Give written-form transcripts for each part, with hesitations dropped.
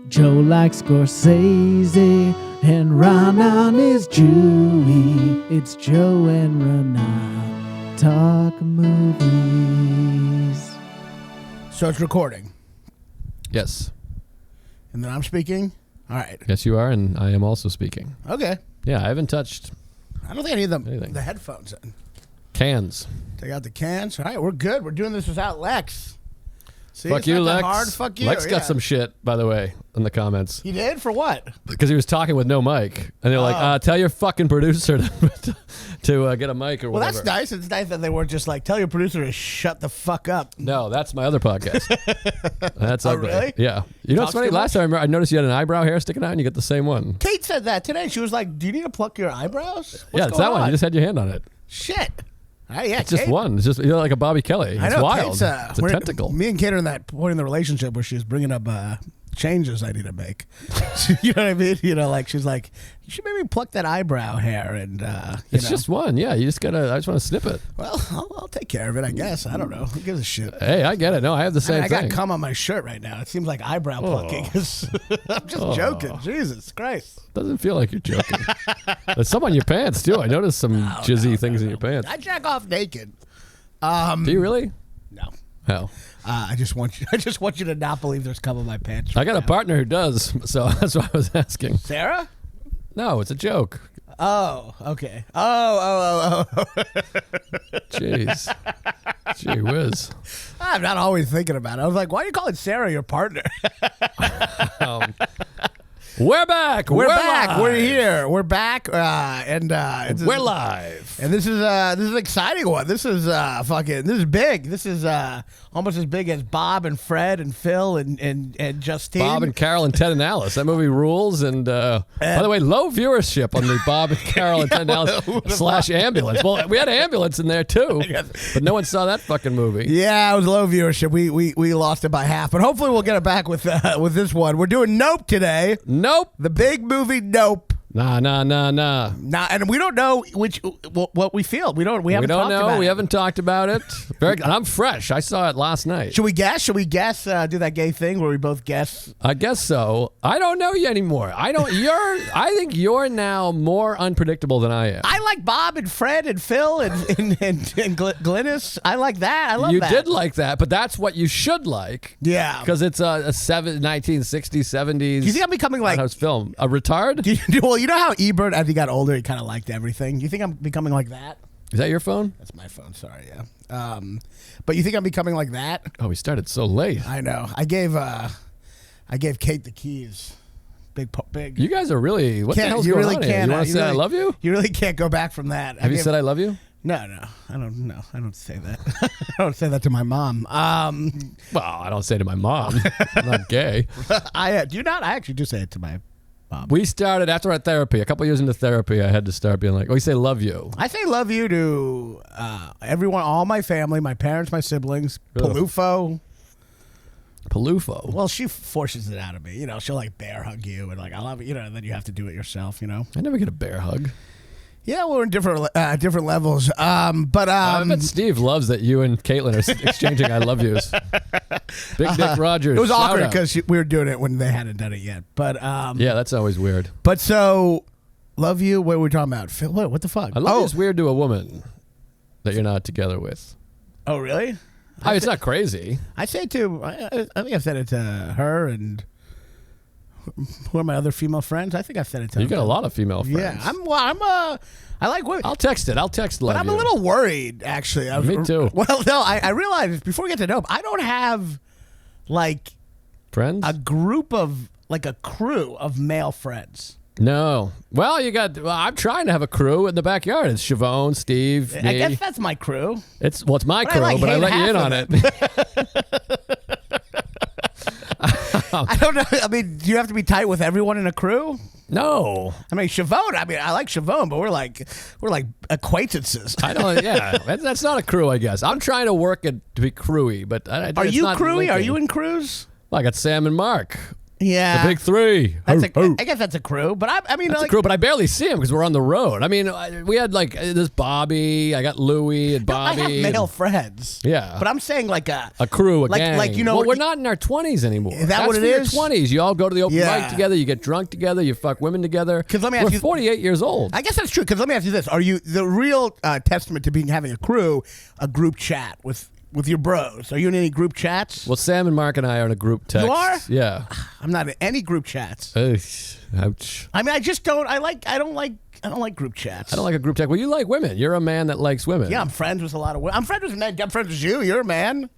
Joe likes Scorsese, and Raanan is Jewy. It's Joe and Raanan talk movies. So it's recording. Yes. And then I'm speaking? All right. Yes, you are, and I am also speaking. Okay. Yeah, I haven't touched I don't think I need anything. the headphones in. Cans. Take out the cans. All right, we're good. We're doing this without Lex. See, Fuck it's you, not that Lex. hard. Fuck you. Lex got some shit, by the way, in the comments. He did? For what? Because he was talking with no mic. And they're like, tell your fucking producer to get a mic or Well, whatever. that's nice. It's nice that they weren't just like, tell your producer to shut the fuck up. No, that's my other podcast. That's ugly. Really? Yeah. You know what's Talks funny? too Last time I noticed you had an eyebrow hair sticking out and you get the same one. Kate said that today. She was like, do you need to pluck your eyebrows? What's yeah, it's going that one. on? You just had your hand on it. Shit. All right, yeah, It's just Kate. one. It's just, you're like a Bobby Kelly. It's I know, wild. Kate's, It's a tentacle. Me and Kate are in that point in the relationship where she's bringing up changes I need to make. You know what I mean? You know, like she's like, you should maybe pluck that eyebrow hair and It's just one. Yeah, you just gotta. I just want to snip it. Well, I'll take care of it, I guess. I don't know. Who gives a shit? Hey, I get it. No, I have the same I thing. got cum on my shirt right now. It seems like eyebrow plucking. I'm just joking. Jesus Christ. Doesn't feel like you're joking. There's some on your pants too. I noticed some jizzy things in your pants. I jack off naked. Do you really? No. Hell, I just want you to not believe there's cum on my pants. I got a now. partner who does, so that's why I was asking. Sarah? No, it's a joke. Oh, okay. Oh. Jeez. Gee whiz. I'm not always thinking about it. I was like, why are you calling Sarah your partner? We're back. We're back. live. We're here. We're back. We're live. And this is an exciting one. This is this is big. This is almost as big as Bob and Fred and Phil and Justine. Bob and Carol and Ted and Alice. That movie rules. And by the way, low viewership on the Bob and Carol and Ted and Alice / ambulance. Well, we had an ambulance in there too, but no one saw that fucking movie. Yeah, it was low viewership. We lost it by half, but hopefully we'll get it back with this one. We're doing Nope today. Nope. The big movie Nope. Nah. And we don't know what we feel. We haven't talked about it. We haven't talked about it. And I'm fresh. I saw it last night. Should we guess? Do that gay thing where we both guess? I guess so. I don't know you anymore. I think you're now more unpredictable than I am. I like Bob and Fred and Phil and Glynis. I like that. I love You that. did like that, but that's what you should like. Yeah. Because it's a 1960s, 70s. Do you think I'm becoming like house film? A retard? Well, you know how Ebert, as he got older, he kind of liked everything. Do you think I'm becoming like that? Is that your phone? That's my phone. Sorry, yeah. But you think I'm becoming like that? Oh, we started so late. I know. I gave Kate the keys. Big. You guys are really. What the hell's going on here? You want to say I love you? You really can't go back from that. Have you said I love you? No. I don't. No, I don't say that. I don't say that to my mom. Well, I don't say it to my mom. I'm not gay. Do you not? I actually do say it to my mom. We started after our therapy. A couple years into therapy, I had to start being like, we say love you. I say love you to everyone, all my family, my parents, my siblings, Palufo. Well, she forces it out of me. You know, she'll like bear hug you and like I love it. You know, and then you have to do it yourself. You know. I never get a bear hug. Yeah, we're in different levels. I bet Steve loves that you and Caitlin are exchanging I love yous. Big Dick Rogers. It was shout awkward out. because we were doing it when they hadn't done it yet. But yeah, that's always weird. But so, love you. What were we talking about? Phil, what the fuck? I love you is weird to a woman that you're not together with. Oh, really? It's not crazy. I say to. I think I've said it to her and. Who are my other female friends? I think I've said it to You got a lot of female friends. Yeah, I like women. I'll text it. I'll text love But I'm you. a little worried, actually. Me too. Well, no, I realized before we get to Nope, I don't have like friends. a group of like a crew of male friends. No. Well, I'm trying to have a crew in the backyard. It's Siobhan, Steve, me. I guess that's my crew. It's my But crew, I but I hate let you half in of on it. I don't know. I mean, do you have to be tight with everyone in a crew? No. I mean, Siobhan. I mean, I like Siobhan, but we're like acquaintances. I don't. Yeah, that's not a crew. I guess I'm trying to work it to be crewy, but Are you crewy? Are you in crews? Well, I got Sam and Mark. Yeah. The big three. I guess that's a crew, but I mean, That's like, a crew, but I barely see him because we're on the road. I mean, we had like this Bobby. I got Louie and Bobby. I have male friends. Yeah. But I'm saying like a crew, like, gang. Like, you know, well, we're not in our 20s anymore. Is that what it is? Your 20s. You all go to the open Yeah. mic together. You get drunk together. You fuck women together. Because let me ask we're you, 48 years old. I guess that's true. Because let me ask you this: are you the real testament to having a crew, a group chat with your bros? Are you in any group chats? Well, Sam and Mark and I are in a group text. You are? Yeah. I'm not in any group chats. Ouch. I mean, I just don't. I don't like group chats. I don't like a group text. Well, you like women. You're a man that likes women. Yeah, I'm friends with a lot of women. I'm friends with men. I'm friends with you. You're a man.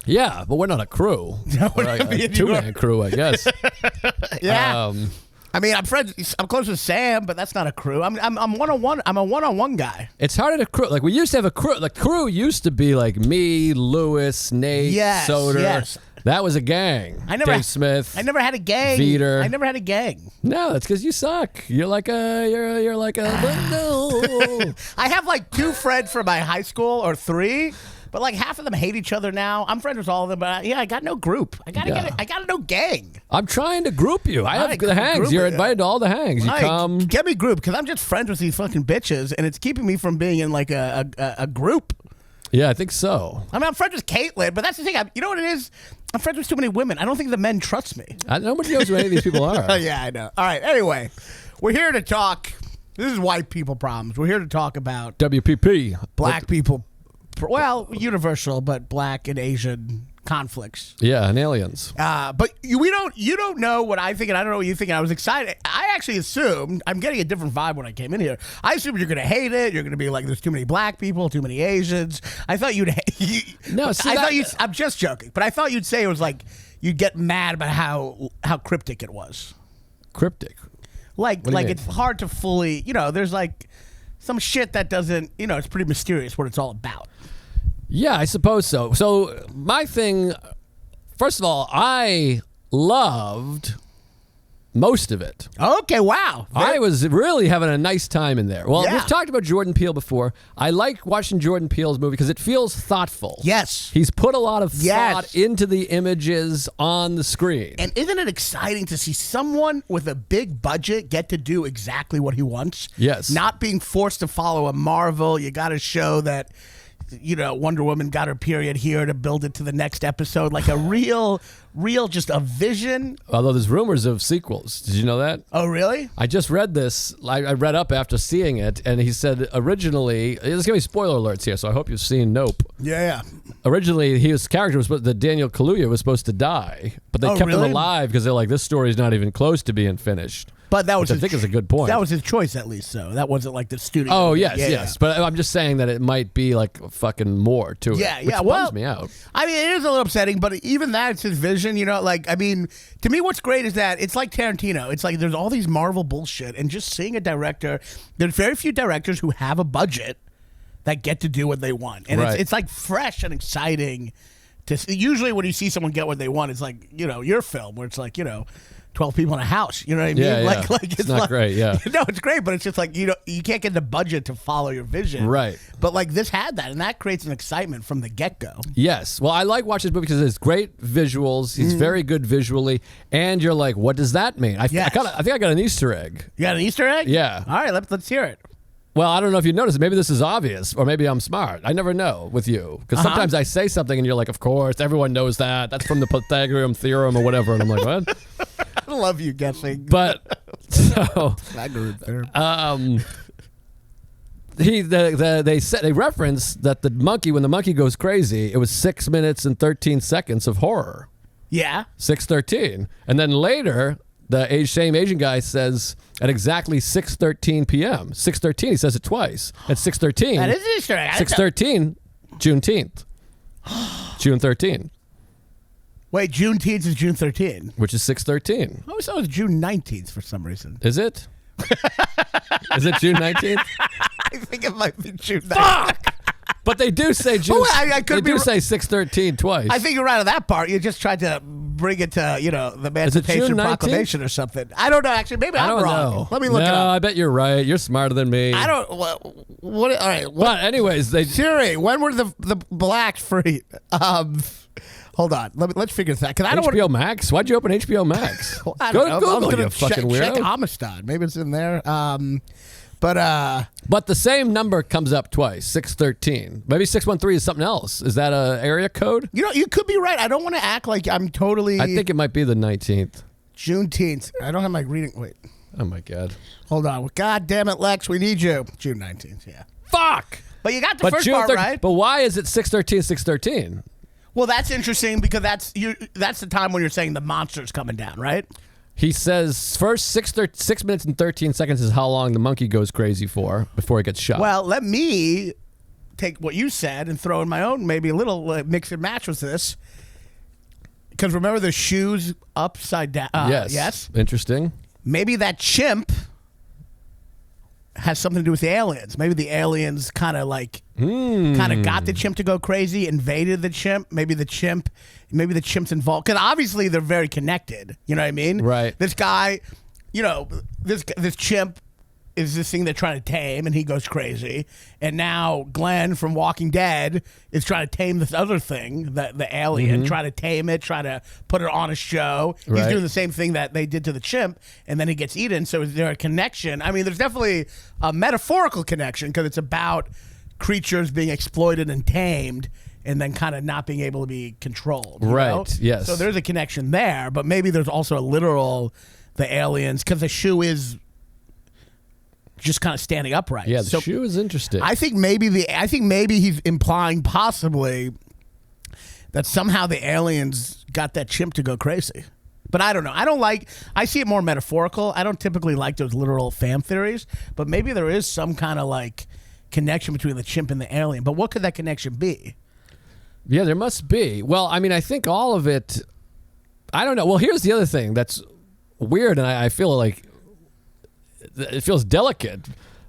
Yeah, but we're not a crew. We're like a two-man crew, I guess. Yeah. I mean, I'm friends. I'm close with Sam, but that's not a crew. I'm one-on-one. I'm a one-on-one guy. It's harder to crew. Like we used to have a crew. The crew used to be like me, Lewis, Nate, Soder. Yes. That was a gang. Dave Smith. I never had a gang. Veter. I never had a gang. No, that's because you suck. You're like a. No. I have like 2 friends from my high school or 3. But like half of them hate each other now. I'm friends with all of them, but I got no group. I got no gang. I'm trying to group you. I have the hangs. group You're it. invited to all the hangs. You come. Get me group because I'm just friends with these fucking bitches, and it's keeping me from being in like a group. Yeah, I think so. I mean, I'm friends with Caitlin, but that's the thing. You know what it is? I'm friends with too many women. I don't think the men trust me. Nobody knows who any of these people are. Yeah, I know. All right. Anyway, we're here to talk. This is white people problems. We're here to talk about WPP. black people. Well, universal, but black and Asian conflicts. Yeah, and aliens. But you don't know what I think, and I don't know what you think. And I was excited. I actually assumed, I'm getting a different vibe when I came in here. I assumed you're going to hate it. You're going to be like, there's too many black people, too many Asians. I thought you'd hate. No, see, I'm just joking, but I thought you'd say it was like you'd get mad about how cryptic it was. Cryptic. Like mean? it's hard to fully, there's like some shit that doesn't, it's pretty mysterious what it's all about. Yeah, I suppose so. So my thing, first of all, I loved most of it. Okay, wow. I was really having a nice time in there. Well, Yeah. we've talked about Jordan Peele before. I like watching Jordan Peele's movie because it feels thoughtful. Yes. He's put a lot of Yes. thought into the images on the screen. And isn't it exciting to see someone with a big budget get to do exactly what he wants? Yes. Not being forced to follow a Marvel. You got to show that, Wonder Woman got her period here to build it to the next episode. Like a real, just a vision. Although there's rumors of sequels. Did you know that? Oh, really? I just read this. I read up after seeing it, and he said originally, there's going to be spoiler alerts here, so I hope you've seen Nope. Yeah. Originally, his character was the Daniel Kaluuya was supposed to die, but they kept him alive because they're like, this story's not even close to being finished. But that was I think is a good point. That was his choice, at least. So that wasn't like the studio. Oh yes, Yeah. yes. But I'm just saying that it might be like fucking more to it. Yeah. Which bums me out. I mean, it is a little upsetting, but even that, it's his vision. To me, what's great is that it's like Tarantino. It's like there's all these Marvel bullshit, and just seeing a director. There's very few directors who have a budget that get to do what they want, and Right. it's like fresh and exciting. Usually, when you see someone get what they want, it's like your film where it's like 12 people in a house. You know what I mean? Yeah, yeah. Like It's not great, yeah. No, it's great, but it's just like you can't get the budget to follow your vision. Right. But like this had that, and that creates an excitement from the get-go. Yes. Well, I like watching this movie because it's great visuals. He's very good visually, and you're like, what does that mean? I think I got an Easter egg. You got an Easter egg? Yeah. All right, let's hear it. Well, I don't know if you noticed. Maybe this is obvious, or maybe I'm smart. I never know with you because sometimes I say something and you're like, "Of course, everyone knows that. That's from the Pythagorean theorem or whatever." And I'm like, "What?" I love you guessing. But so Pythagorean theorem. they reference that the monkey, when the monkey goes crazy, it was 6 minutes and 13 seconds of horror. Yeah. 6:13, and then later the same Asian guy says at exactly 6:13 p.m. 6:13, he says it twice. At 6:13. That is Easter egg. 6:13, Juneteenth. June 13, Wait, Juneteenth is June 13th. which is 6:13. I always thought it was June 19th for some reason. Is it? Is it June 19th? I think it might be June 19th. Fuck! But they do say June. Oh, I could they do be say 6:13 twice. I think you're right on that part. You just tried to bring it to, the Emancipation June 19th? Proclamation or something. I don't know, actually. Maybe I I'm don't wrong. know. Let me look it No, up. I bet you're right. You're smarter than me. I don't. What all right. But anyways, they Siri, when were the blacks free? Hold on. Let's figure this out. Because I don't HBO Max? Why'd you open HBO Max? I Go don't to know. Google, you fucking weirdo. Check Amistad. Maybe it's in there. But the same number comes up twice, 613. Maybe 613 is something else. Is that a area code? you know, you could be right. I don't want to act like I'm totally. I think it might be the 19th. Juneteenth. I don't have my reading. Wait. Oh, my God. Hold on. God damn it, Lex. We need you. June 19th. Yeah. Fuck! But you got the first part right. But why is it 613? Well, that's interesting because that's the time when you're saying the monster's coming down, right? He says first 6 minutes and 13 seconds is how long the monkey goes crazy for before he gets shot. Well, let me take what you said and throw in my own, maybe a little mix and match with this. Because remember the shoes upside down? Yes. Interesting. Maybe that chimp has something to do with the aliens. Maybe the aliens kind of got the chimp to go crazy, invaded the chimp. Maybe the chimp's involved. Because obviously they're very connected. You know what I mean? Right. This guy, this chimp is this thing they're trying to tame, and he goes crazy. And now Glenn from Walking Dead is trying to tame this other thing, the alien, try to tame it, try to put it on a show. He's Right. doing the same thing that they did to the chimp, and then he gets eaten. So is there a connection? I mean, there's definitely a metaphorical connection because it's about creatures being exploited and tamed and then kind of not being able to be controlled. You Right, know? yes. So there's a connection there, but maybe there's also a literal, the aliens, because the shoe is just kind of standing upright. Yeah, the shoe is interesting. I think maybe he's implying possibly that somehow the aliens got that chimp to go crazy. But I don't know. I see it more metaphorical. I don't typically like those literal fan theories, but maybe there is some kind of like connection between the chimp and the alien. But what could that connection be? Yeah, there must be. Well, I mean, I think all of it, I don't know. Well, here's the other thing that's weird, and I feel like it feels delicate,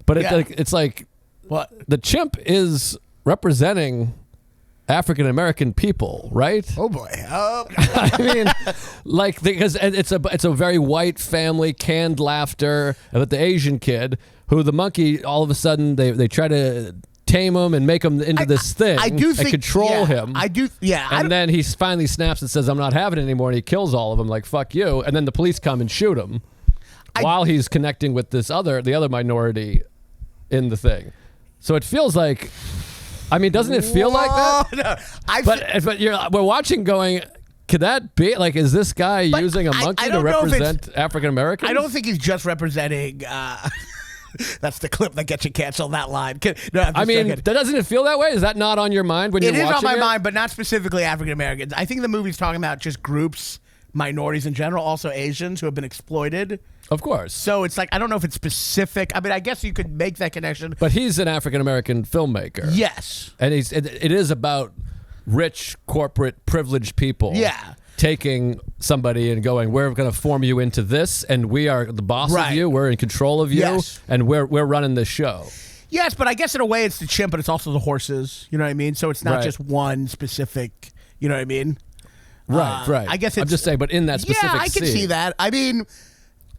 but it's like What? the chimp is representing African American people, right? Oh boy. Oh. I mean, like because it's a very white family, canned laughter about the Asian kid who the monkey all of a sudden they try to tame him and make him into this thing. I do think and control him. I do. Yeah. And then he finally snaps and says, "I'm not having it anymore," and he kills all of them. Like fuck you. And then the police come and shoot him while he's connecting with the other minority in the thing. So it feels like. I mean, doesn't it feel like that? No, but we're watching going, could that be, like, is this guy using a monkey to represent African Americans? I don't think he's just representing, that's the clip that gets you canceled, that line. No, I mean, doesn't it feel that way? Is that not on your mind when you're watching it? It is on my mind, but not specifically African Americans. I think the movie's talking about just groups, minorities in general, also Asians who have been exploited. Of course. So it's like, I don't know if it's specific. I mean, I guess you could make that connection. But he's an African American filmmaker. Yes. And it is about rich, corporate, privileged people. Yeah. Taking somebody and going, we're going to form you into this, and we are the boss Right. of you. We're in control of you, Yes. and we're running this show. Yes, but I guess in a way it's the chimp, but it's also the horses. You know what I mean? So it's not Right. just one specific, you know what I mean? Right. I guess I'm just saying, but in that specific I can scene. see that. I mean,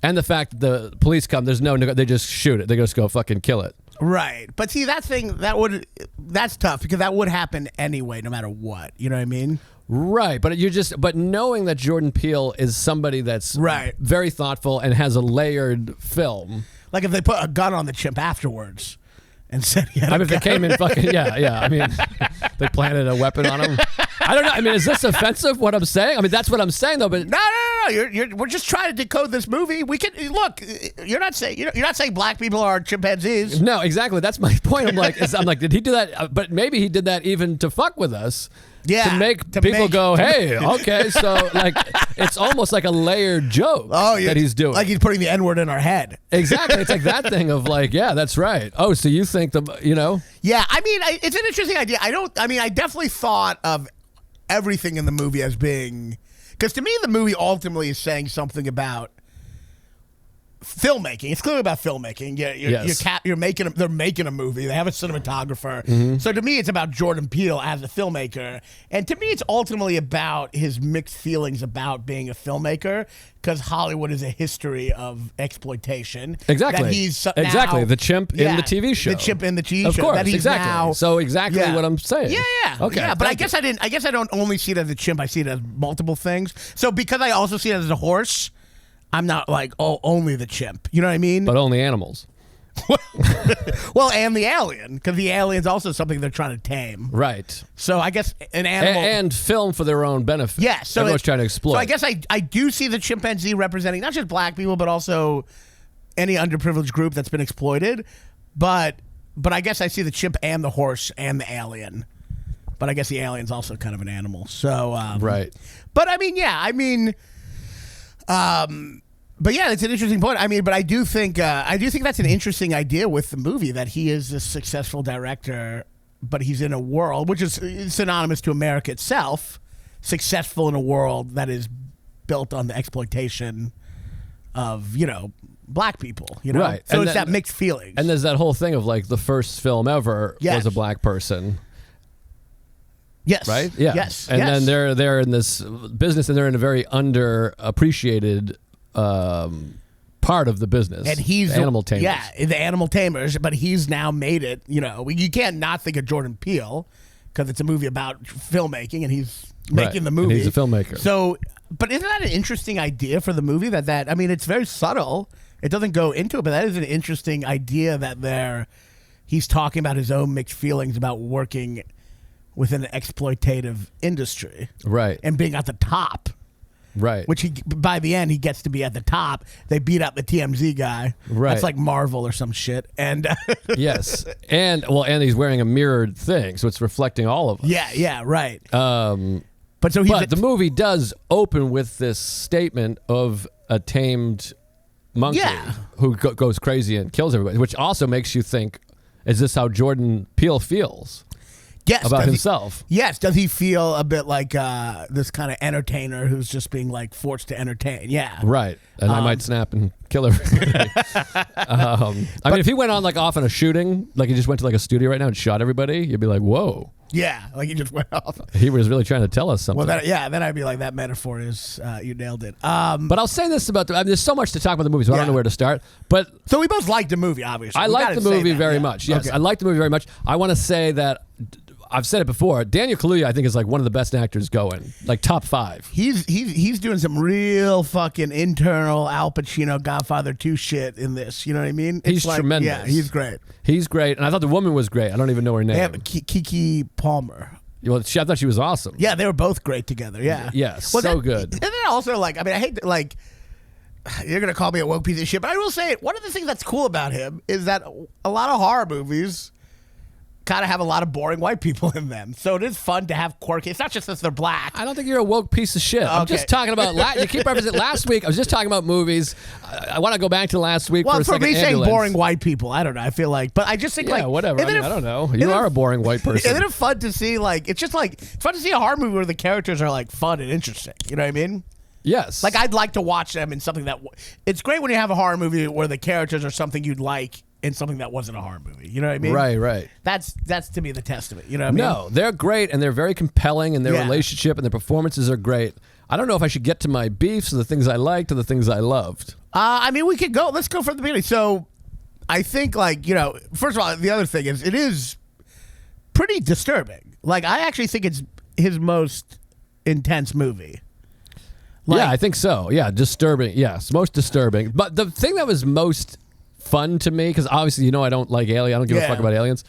And the fact that the police come, there's they just shoot it. They just go fucking kill it. right. But see, that's tough because that would happen anyway, no matter what. You know what I mean? Right, but knowing that Jordan Peele is somebody that's Right. very thoughtful and has a layered film. Like if they put a gun on the chimp afterwards and said he had I mean, if they came in fucking, yeah. I mean, they planted a weapon on him. I don't know. I mean, is this offensive, what I'm saying? I mean, that's what I'm saying, though, but... No. We're just trying to decode this movie. We can look. You're not saying black people are chimpanzees. No, exactly. That's my point. I'm like, did he do that? But maybe he did that even to fuck with us. Yeah, to make people go, hey, okay, so like it's almost like a layered joke that he's doing. Like he's putting the N-word in our head. Exactly. It's like that thing of like, yeah, that's right. Oh, so you think Yeah, I mean, it's an interesting idea. I definitely thought of everything in the movie as being, because to me the movie ultimately is saying something about filmmaking. It's clearly about filmmaking. Yes. They're making a movie. They have a cinematographer. So to me, it's about Jordan Peele as a filmmaker, and to me, it's ultimately about his mixed feelings about being a filmmaker, because Hollywood is a history of exploitation. Exactly. That he's exactly now, the chimp in the TV show. The chimp in the TV show. Of course, that he's exactly. Now, so exactly what I'm saying. Yeah. Okay. Yeah, but I guess I don't only see it as a chimp. I see it as multiple things. So because I also see it as a horse, I'm not like, only the chimp. You know what I mean? But only animals. Well, and the alien, because the alien's also something they're trying to tame. Right. So I guess an animal... And film for their own benefit. Yeah. So everyone's trying to exploit. So I guess I do see the chimpanzee representing not just black people, but also any underprivileged group that's been exploited. But I guess I see the chimp and the horse and the alien. But I guess the alien's also kind of an animal. So... right. But I mean, but yeah, it's an interesting point. I mean, but I do think that's an interesting idea with the movie, that he is a successful director, but he's in a world which is synonymous to America itself, successful in a world that is built on the exploitation of black people. Right. So And it's that mixed feelings. And there's that whole thing of like the first film ever Yes. was a black person. Yes. Right? Yeah. Yes. And yes. then they're in this business, and they're in a very underappreciated part of the business. And he's animal tamers. Yeah, the animal tamers. But he's now made it. You can't not think of Jordan Peele, because it's a movie about filmmaking, and he's making the movie. And he's a filmmaker. So, but isn't that an interesting idea for the movie? That I mean, it's very subtle. It doesn't go into it, but that is an interesting idea that he's talking about his own mixed feelings about working within an exploitative industry, Right. and being at the top. Right. Which by the end he gets to be at the top. They beat up the TMZ guy. Right. That's like Marvel or some shit. And Yes. And he's wearing a mirrored thing, so it's reflecting all of us. yeah, right. But so the movie does open with this statement of a tamed monkey who goes crazy and kills everybody, which also makes you think, is this how Jordan Peele feels? Yes, about himself. Yes. Does he feel a bit like this kind of entertainer who's just being like forced to entertain? Yeah. Right. And I might snap and kill everybody. I mean, if he went on like off on a shooting, like he just went to like a studio right now and shot everybody, you'd be like, whoa. Yeah, like he just went off. He was really trying to tell us something. Well, then I'd be like, that metaphor is, you nailed it. But I'll say this about there's so much to talk about the movie, so I don't know where to start. But so we both liked the movie, obviously. I liked the movie very much. Yes, Okay. I liked the movie very much. I want to say that I've said it before. Daniel Kaluuya, I think, is like one of the best actors going, like top 5. He's doing some real fucking internal Al Pacino Godfather 2 shit in this. You know what I mean? He's tremendous. Yeah, he's great. He's great, and I thought the woman was great. I don't even know her name. They have Kiki Palmer. Well, I thought she was awesome. Yeah, they were both great together. Yeah. Yes, Well, so good. And then also, like, I mean, I hate to, like, you're gonna call me a woke piece of shit, but I will say it. One of the things that's cool about him is that a lot of horror movies kind of have a lot of boring white people in them. So it is fun to have quirky. It's not just that they're black. I don't think you're a woke piece of shit. I'm just talking about. You keep referencing last week. I was just talking about movies. I want to go back to last week for a second. Me saying Ambulance. boring white people, I don't know. I feel like, but I just think whatever. I don't know. You are a boring white person. Isn't it fun to see? Like, it's just like it's fun to see a horror movie where the characters are like fun and interesting. You know what I mean? Yes. Like, I'd like to watch them in something that. It's great when you have a horror movie where the characters are something you'd like in something that wasn't a horror movie. You know what I mean? Right. That's to me the testament. You know what I mean? No, they're great, and they're very compelling, and their Yeah. relationship and their performances are great. I don't know if I should get to my beefs or the things I liked or the things I loved. I mean, we could go. Let's go from the beginning. So, I think, like, first of all, the other thing is it is pretty disturbing. Like, I actually think it's his most intense movie. Like, Yeah, I think so. Yeah, disturbing. Yes, most disturbing. But the thing that was most fun to me, because obviously I don't like aliens. I don't give a fuck about aliens.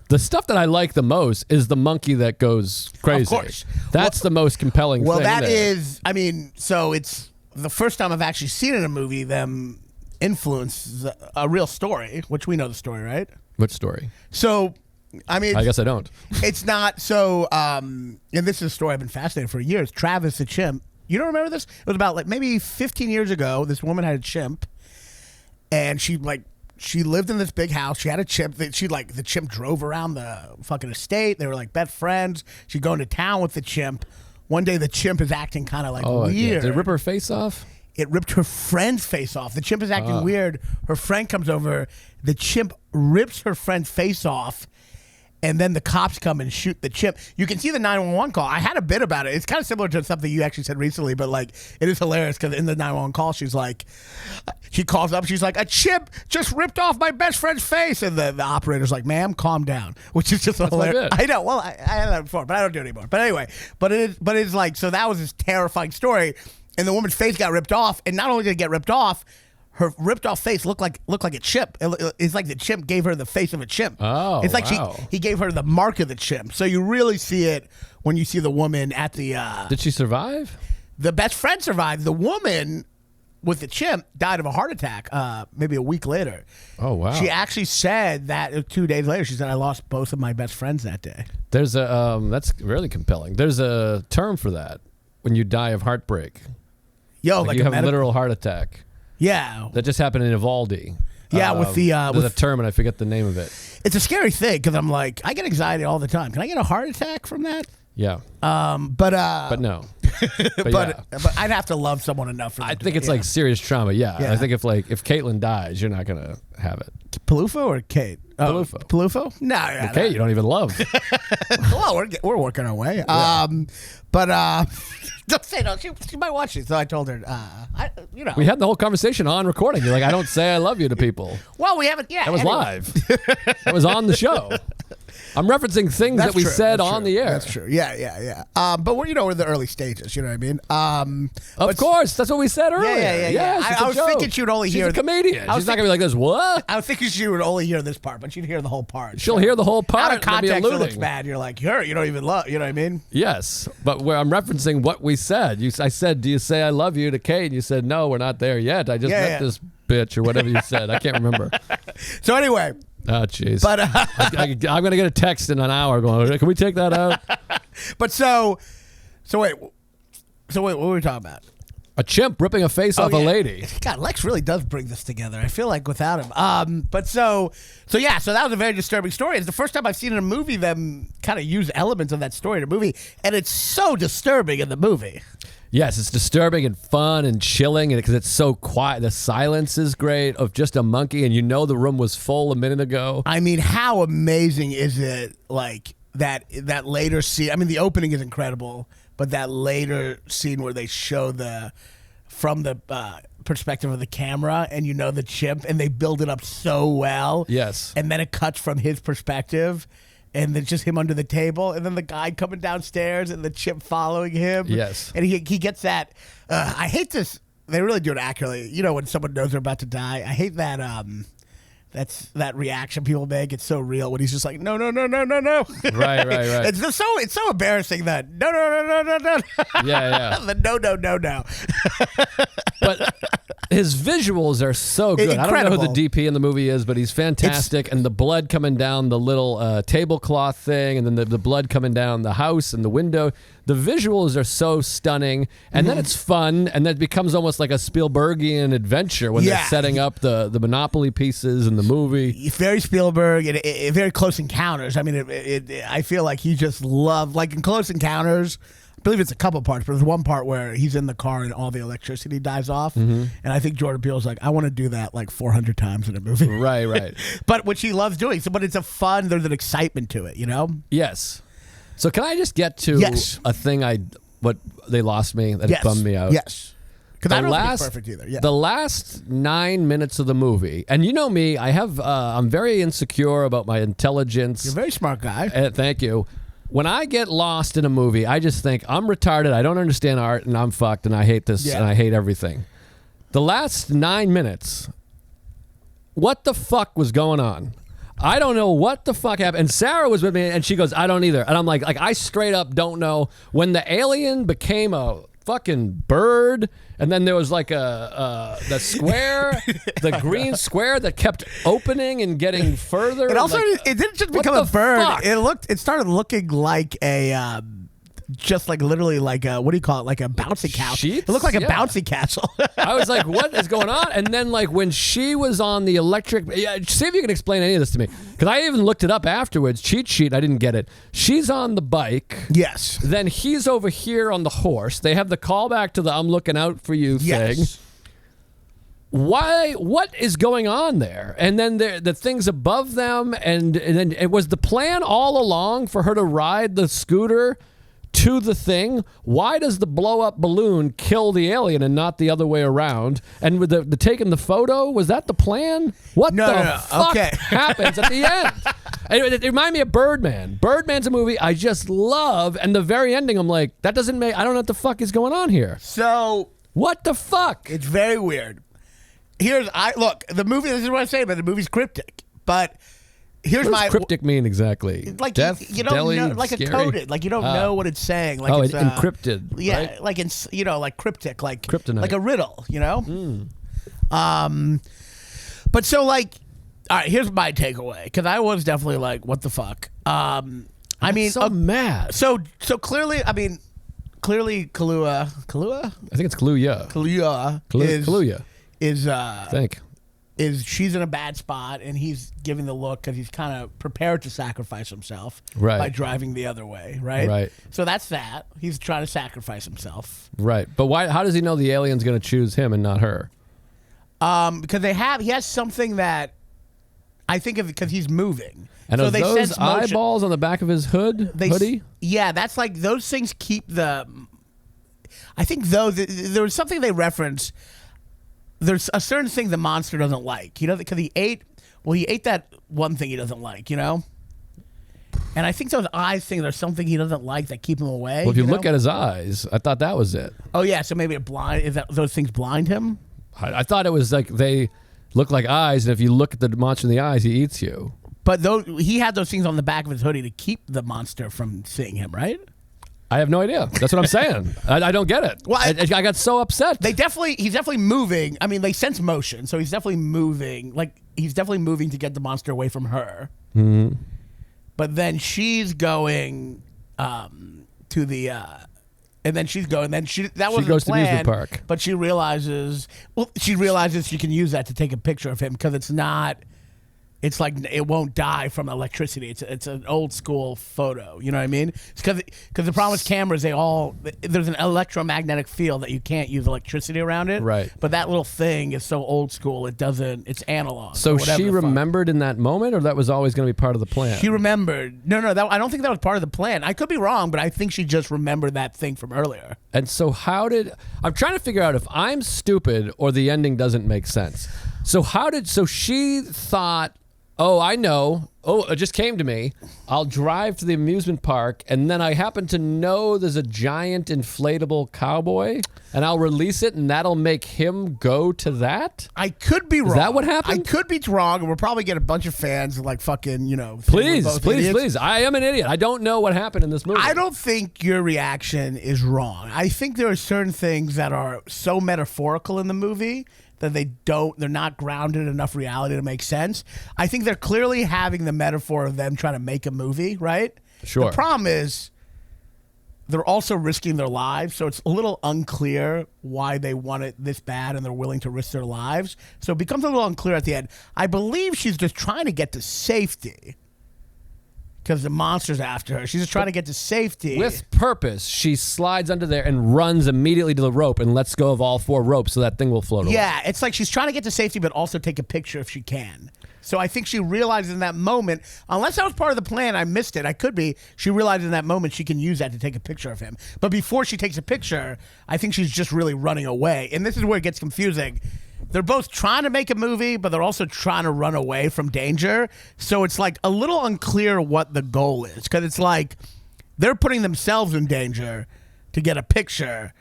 The stuff that I like the most is the monkey that goes crazy. Of course. That's the most compelling thing. Well, that there. is, I mean, so it's the first time I've actually seen in a movie them influence a real story, which we know the story, right? Which story? So, I mean, I guess I don't. It's not so, and this is a story I've been fascinated for years. Travis the chimp. You don't remember this? It was about like maybe 15 years ago. This woman had a chimp, and she lived in this big house. She had a chimp. The chimp drove around the fucking estate. They were like best friends. She'd go into town with the chimp. One day the chimp is acting kind of like weird. Yeah. Did it rip her face off? it ripped her friend's face off. The chimp is acting weird. Her friend comes over. The chimp rips her friend's face off. And then the cops come and shoot the chimp. You can see the 911 call. I had a bit about it. It's kind of similar to something you actually said recently, but like it is hilarious because in the 911 call, she's like, she calls up. She's like, a chimp just ripped off my best friend's face, and the operator's like, "Ma'am, calm down," which is just hilarious. I know. Well, I had that before, but I don't do it anymore. But anyway, it's like, so that was this terrifying story, and the woman's face got ripped off, and not only did it get ripped off, her ripped off face looked like a chimp. It's like the chimp gave her the face of a chimp. Oh, it's like wow. he gave her the mark of the chimp. So you really see it when you see the woman at the. Did she survive? The best friend survived. The woman with the chimp died of a heart attack. Maybe a week later. Oh wow! She actually said that 2 days later. She said, "I lost both of my best friends that day." There's a that's really compelling. There's a term for that when you die of heartbreak. Like you have a literal heart attack. Yeah. That just happened in Uvalde. Yeah, with the there's a term and I forget the name of it. It's a scary thing because I'm like, I get anxiety all the time. Can I get a heart attack from that? Yeah. But no. But I'd have to love someone enough for that. I think it's like serious trauma. Yeah. I think if Caitlyn dies, you're not gonna have it. Palufo or Kate? Palufo. Palufo? No, yeah, Kate, you don't even love. Well, we're working our way. Yeah. But don't say no. She might watch it, so I told her. We had the whole conversation on recording. You're like, I don't say I love you to people. Well, we haven't. Yeah, that was live. That was on the show. I'm referencing things that we said on the air. That's true. Yeah. But we're in the early stages. You know what I mean? Of course, that's what we said earlier. Yeah. I was thinking she would only hear. She's a comedian. She's not gonna be like this. What? I was thinking she would only hear this part, but she'd hear the whole part. She'll hear the whole part. Out of context, it looks bad. You're like, you don't even love. You know what I mean? Yes, but where I'm referencing what we said. I said, "Do you say I love you to Kate?" And you said, "No, we're not there yet. I just met this bitch," or whatever you said. I can't remember. So anyway. Oh, jeez. But I'm going to get a text in an hour going, "Can we take that out?" But so wait, what were we talking about? A chimp ripping a face off a lady. God, Lex really does bring this together. I feel like without him. But so that was a very disturbing story. It's the first time I've seen in a movie them kind of use elements of that story in a movie, and it's so disturbing in the movie. Yes, it's disturbing and fun and chilling because it's so quiet. The silence is great of just a monkey, and the room was full a minute ago. I mean, how amazing is it? Like that later scene. I mean, the opening is incredible, but that later scene where they show from the perspective of the camera, and the chimp, and they build it up so well. Yes, and then it cuts from his perspective. And then just him under the table, and then the guy coming downstairs, and the chimp following him. Yes, and he gets that. I hate this. They really do it accurately. When someone knows they're about to die. I hate that. That's that reaction people make. It's so real when he's just like, no. Right. It's so embarrassing that no. Yeah. The no. But his visuals are so good. Incredible. I don't know who the DP in the movie is, but he's fantastic. And the blood coming down the little tablecloth thing, and then the blood coming down the house and the window. The visuals are so stunning, and then it's fun, and then it becomes almost like a Spielbergian adventure when they're setting up the Monopoly pieces in the movie. Very Spielberg, and very Close Encounters. I mean, I feel like he just loved, like in Close Encounters, I believe it's a couple parts, but there's one part where he's in the car and all the electricity dies off, and I think Jordan Peele's like, I want to do that like 400 times in a movie. Right. But which he loves doing. So, but it's there's an excitement to it, Yes. So can I just get to a thing what they lost me that bummed me out? Yes. Because I don't think it's perfect either. Yeah. The last 9 minutes of the movie, and you know me, I'm very insecure about my intelligence. You're a very smart guy. Thank you. When I get lost in a movie, I just think I'm retarded, I don't understand art, and I'm fucked, and I hate this, and I hate everything. The last 9 minutes, what the fuck was going on? I don't know what the fuck happened. And Sarah was with me, and she goes, I don't either. And I'm like I straight up don't know. When the alien became a fucking bird, and then there was like the square, the green square that kept opening and getting further. It also, like, it didn't just become a bird. Fuck? It started looking like a just like literally like a, what do you call it? Like a bouncy castle. Sheets? It looked like a Yeah. bouncy castle. I was like, what is going on? And then like when she was on the electric, see if you can explain any of this to me. Because I even looked it up afterwards, cheat sheet, I didn't get it. She's on the bike. Yes. Then he's over here on the horse. They have the callback to the I'm looking out for you thing. Yes. Why? What is going on there? And then the things above them, and then it was the plan all along for her to ride the scooter to the thing. Why does the blow up balloon kill the alien and not the other way around? And with the taking the photo, was that the plan? What No, the no, no. fuck Okay. happens at the end? It reminded me of Birdman. Birdman's a movie I just love, and the very ending, I'm like, that doesn't make. I don't know what the fuck is going on here. So What the fuck? it's very weird. Look, the movie, this is what I say, but the movie's cryptic. But here's What my does cryptic mean exactly? like Death, you don't deli, know, like scary? a coded, like you don't know what it's saying. Like Oh, it's encrypted. Yeah, right? like it's like cryptic, like Kryptonite. like a riddle, you know. But so like, all right, here's my takeaway because I was definitely like, what the fuck. I mean, so mad. so clearly, I mean, clearly, Kaluuya I think it's Kaluuya. Kaluuya. is I think. is she's in a bad spot and he's giving the look because he's kind of prepared to sacrifice himself Right. by driving the other way, right? Right. So that's that. He's trying to sacrifice himself. Right. But why? How does he know the alien's going to choose him and not her? Because he has something that I think of because he's moving. And so are they those sense motion. eyeballs on the back of his hoodie? Yeah, that's like those things keep the. I think though there was something they reference. There's a certain thing the monster doesn't like, you know, because he ate that one thing he doesn't like, you know. And I think those eyes thing, there's something he doesn't like that keep him away. Well, if you know? look at his eyes, I thought that was it. Oh yeah, so maybe those things blind him? I thought it was like they look like eyes, and if you look at the monster in the eyes, he eats you. But he had those things on the back of his hoodie to keep the monster from seeing him, right? I have no idea. That's what I'm saying. I don't get it. Well, I got so upset. He's definitely moving. I mean, they sense motion, so he's definitely moving. Like he's definitely moving to get the monster away from her. Mm-hmm. But then she's going to the, and then she's going. Then that was goes the to the plan, amusement park. But she realizes she can use that to take a picture of him because it's not. It's like it won't die from electricity. It's an old school photo. You know what I mean? Because the problem with cameras, there's an electromagnetic field that you can't use electricity around it. Right. But that little thing is so old school. It's analog. So or whatever she the fuck. remembered in that moment, or that was always going to be part of the plan? She remembered. No, I don't think that was part of the plan. I could be wrong, but I think she just remembered that thing from earlier. And so I'm trying to figure out if I'm stupid or the ending doesn't make sense. So she thought, oh, I know. Oh, it just came to me. I'll drive to the amusement park, and then I happen to know there's a giant inflatable cowboy, and I'll release it, and that'll make him go to that? I could be wrong. Is that what happened? I could be wrong, and we'll probably get a bunch of fans like fucking, you know. Please. I am an idiot. I don't know what happened in this movie. I don't think your reaction is wrong. I think there are certain things that are so metaphorical in the movie that they're not grounded in enough reality to make sense. I think they're clearly having the metaphor of them trying to make a movie, right? Sure. The problem is they're also risking their lives, so it's a little unclear why they want it this bad and they're willing to risk their lives. So it becomes a little unclear at the end. I believe she's just trying to get to safety because the monster's after her. She's just trying to get to safety. With purpose, she slides under there and runs immediately to the rope and lets go of all 4 ropes so that thing will float away. Yeah, it's like she's trying to get to safety but also take a picture if she can. So I think she realizes in that moment, unless that was part of the plan, I missed it. I could be. She realized in that moment she can use that to take a picture of him. But before she takes a picture, I think she's just really running away. And this is where it gets confusing. They're both trying to make a movie, but they're also trying to run away from danger. So it's like a little unclear what the goal is. Because it's like they're putting themselves in danger to get a picture.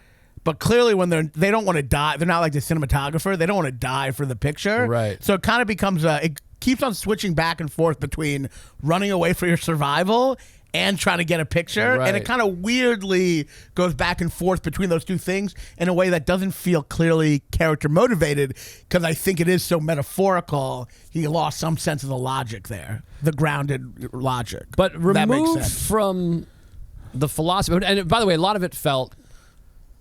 But clearly when they don't want to die. They're not like the cinematographer. They don't want to die for the picture. Right. So it kind of becomes it keeps on switching back and forth between running away for your survival and trying to get a picture. Right. And it kind of weirdly goes back and forth between those two things in a way that doesn't feel clearly character motivated because I think it is so metaphorical. He lost some sense of the logic there, the grounded logic. But that makes removed sense. from the philosophy. And by the way, a lot of it felt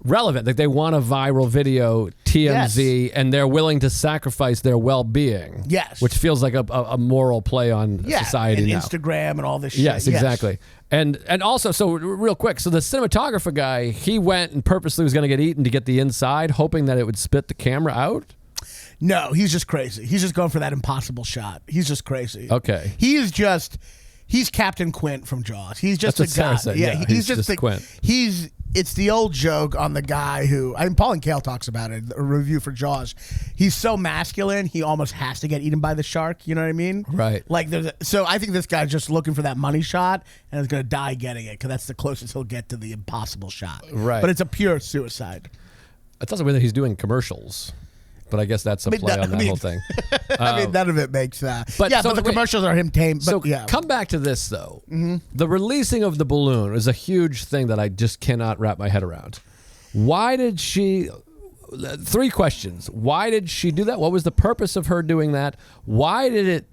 relevant. Like they want a viral video, TMZ, Yes. and they're willing to sacrifice their well-being. Yes. Which feels like a moral play on society and now. Instagram and all this shit. Yes, exactly. And also, so real quick, so the cinematographer guy, he went and purposely was going to get eaten to get the inside, hoping that it would spit the camera out? No, he's just crazy. He's just going for that impossible shot. He's just crazy. Okay. He's Captain Quint from Jaws. He's just That's a what guy. Sarah said. Yeah, he's just Quint. It's the old joke on the guy who, Paul and Kale talks about it, a review for Jaws. He's so masculine, he almost has to get eaten by the shark. You know what I mean? Right. Like, so I think this guy's just looking for that money shot and is going to die getting it because that's the closest he'll get to the impossible shot. Right. But it's a pure suicide. It's also weird that he's doing commercials. But I guess that's a play on that whole thing. I mean, none of it makes that. But But so the wait. commercials are him tame. But So yeah. come back to this, though. Mm-hmm. The releasing of the balloon is a huge thing that I just cannot wrap my head around. Why did she... 3 questions. Why did she do that? What was the purpose of her doing that? Why did it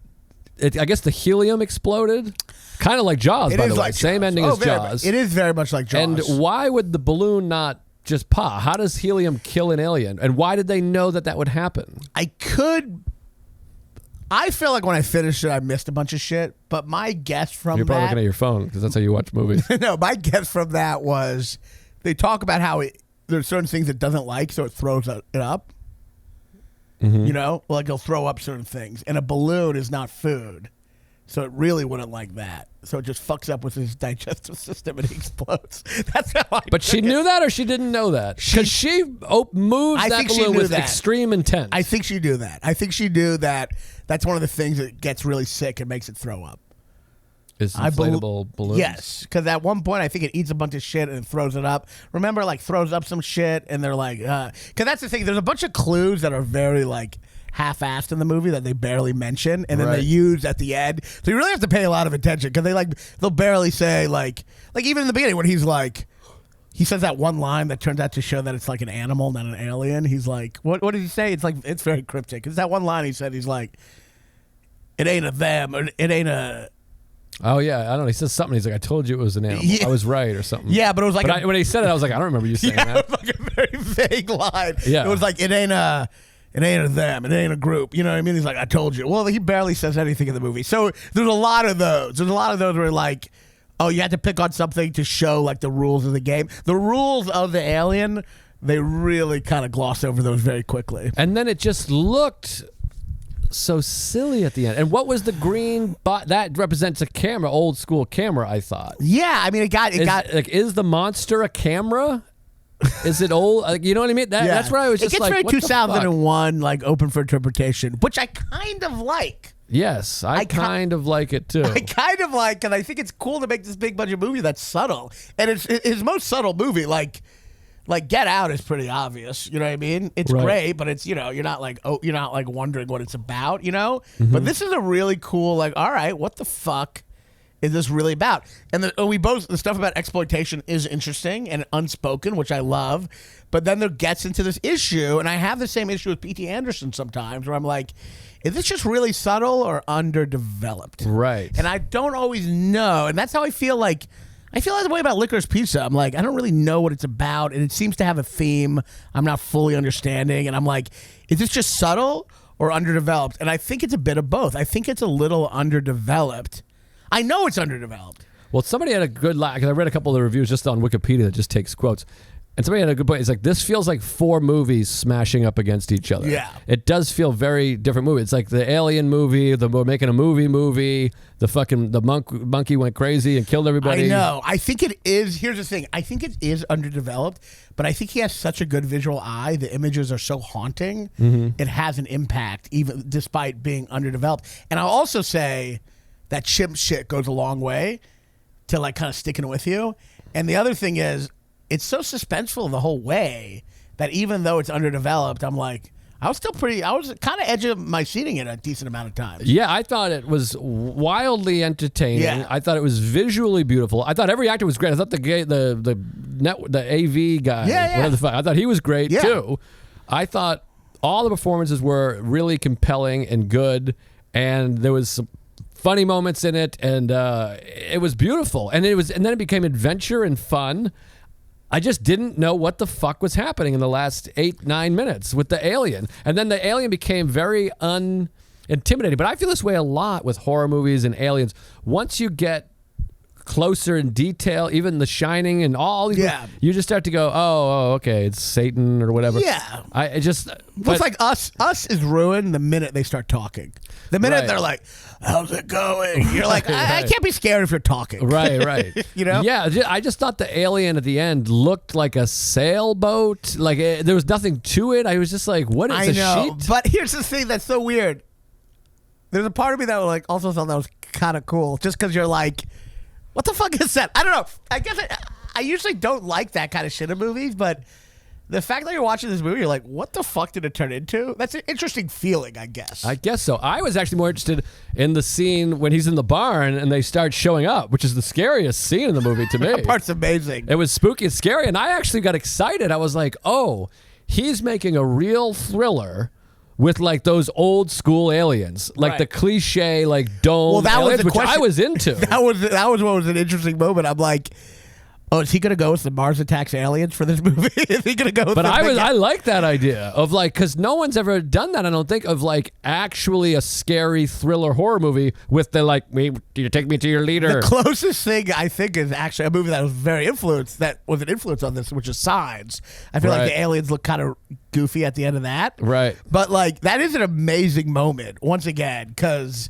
I guess the helium exploded? Kind of like Jaws, by the way. Like Same ending as Jaws. It is very much like Jaws. And why would the balloon not just pop? How does helium kill an alien? And why did they know that would happen? I feel like when I finished it, I missed a bunch of shit. But my guess from You're probably that, looking at your phone because that's how you watch movies. no, my guess from that was they talk about how there's certain things it doesn't like, so it throws it up. Mm-hmm. You know, like it'll throw up certain things, and a balloon is not food, so it really wouldn't like that. So it just fucks up with his digestive system and he explodes. That's how I. But she knew that, or she didn't know that? Because she moves I that think she balloon knew with that. extreme intent. I think she knew that. I think she knew that. That's one of the things that gets really sick and makes it throw up. Is inflatable balloons? Yes, because at one point I think it eats a bunch of shit and throws it up. Remember, like throws up some shit, and they're like, because that's the thing. There's a bunch of clues that are very like half-assed in the movie that they barely mention, and then they use at the end. So you really have to pay a lot of attention because they'll barely say like even in the beginning when he's like. He says that one line that turns out to show that it's like an animal, not an alien. He's like, what did he say? It's very cryptic. It's that one line he said. He's like, it ain't a them, or it ain't a. Oh yeah, I don't know. He says something. He's like, "I told you it was an animal. Yeah. I was right," or something. Yeah, but it was like when he said it, I was like, "I don't remember you saying that." It was like a very vague line. Yeah, it was like it ain't a them, it ain't a group. You know what I mean? He's like, "I told you." Well, he barely says anything in the movie. So there's a lot of those. There's a lot of those where like, oh, you had to pick on something to show like the rules of the game. The rules of the alien, they really kind of gloss over those very quickly. And then it just looked so silly at the end. And what was the green that represents a camera, old school camera, I thought. Yeah, I mean it got like, is the monster a camera? Is it old? Like, you know what I mean? That's where I was just it gets like, very what the 2001 like open for interpretation, which I kind of like. Yes, I kind of like it too. I kind of like, and I think it's cool to make this big budget movie that's subtle, and it's his most subtle movie. Like Get Out is pretty obvious. You know what I mean? It's great, but it's you're not like wondering what it's about. You know, but this is a really cool like. All right, what the fuck is this really about? And the stuff about exploitation is interesting and unspoken, which I love. But then there gets into this issue, and I have the same issue with P.T. Anderson sometimes, where I'm like, is this just really subtle or underdeveloped? Right. And I don't always know, and that's how I feel like. I feel that way about Licorice Pizza. I'm like, I don't really know what it's about, and it seems to have a theme I'm not fully understanding, and I'm like, is this just subtle or underdeveloped? And I think it's a bit of both. I think it's a little underdeveloped. I know it's underdeveloped. Well, somebody had a good line, because I read a couple of the reviews just on Wikipedia that just takes quotes. And somebody had a good point. It's like, this feels like 4 movies smashing up against each other. Yeah. It does feel very different movie. It's like the Alien movie, we're making a movie, the monkey went crazy and killed everybody. I know. I think it is. Here's the thing. I think it is underdeveloped, but I think he has such a good visual eye. The images are so haunting. It has an impact, even despite being underdeveloped. And I'll also say that chimp shit goes a long way to like kind of sticking with you. And the other thing is, it's so suspenseful the whole way that even though it's underdeveloped, I'm like, I was kind of edge of my seating it a decent amount of times. Yeah, I thought it was wildly entertaining. Yeah. I thought it was visually beautiful. I thought every actor was great. I thought the AV guy, whatever the fuck, I thought he was great too. I thought all the performances were really compelling and good, and there was some funny moments in it, and it was beautiful. And then it became adventure and fun. I just didn't know what the fuck was happening in the last 8-9 minutes with the alien. And then the alien became very intimidating. But I feel this way a lot with horror movies and aliens. Once you get closer in detail, even The Shining and all these, you just start to go, oh, okay, it's Satan or whatever. Yeah. It's like us is ruined the minute they start talking. The minute they're like, how's it going? You're like, I can't be scared if you're talking. Right. You know? Yeah, I just thought the alien at the end looked like a sailboat. Like there was nothing to it. I was just like, what is a sheet? But here's the thing that's so weird. There's a part of me that like also thought that was kind of cool, just because you're like, what the fuck is that? I don't know. I guess I usually don't like that kind of shit in movies, but the fact that you're watching this movie, you're like, what the fuck did it turn into? That's an interesting feeling, I guess. I guess so. I was actually more interested in the scene when he's in the barn and they start showing up, which is the scariest scene in the movie to me. That part's amazing. It was spooky and scary, and I actually got excited. I was like, oh, he's making a real thriller with like those old school aliens, like the cliche like dome aliens, which I was into. That was what was an interesting moment. I'm like, oh, is he gonna go with the Mars Attacks aliens for this movie? Is he gonna go with? But I like that idea of like, because no one's ever done that. I don't think of like actually a scary thriller horror movie with the like, you take me to your leader. The closest thing I think is actually a movie that was that was an influence on this, which is Signs. I feel like the aliens look kind of goofy at the end of that. Right. But like that is an amazing moment once again, because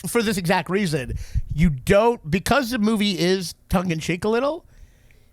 for this exact reason, because the movie is tongue in cheek a little,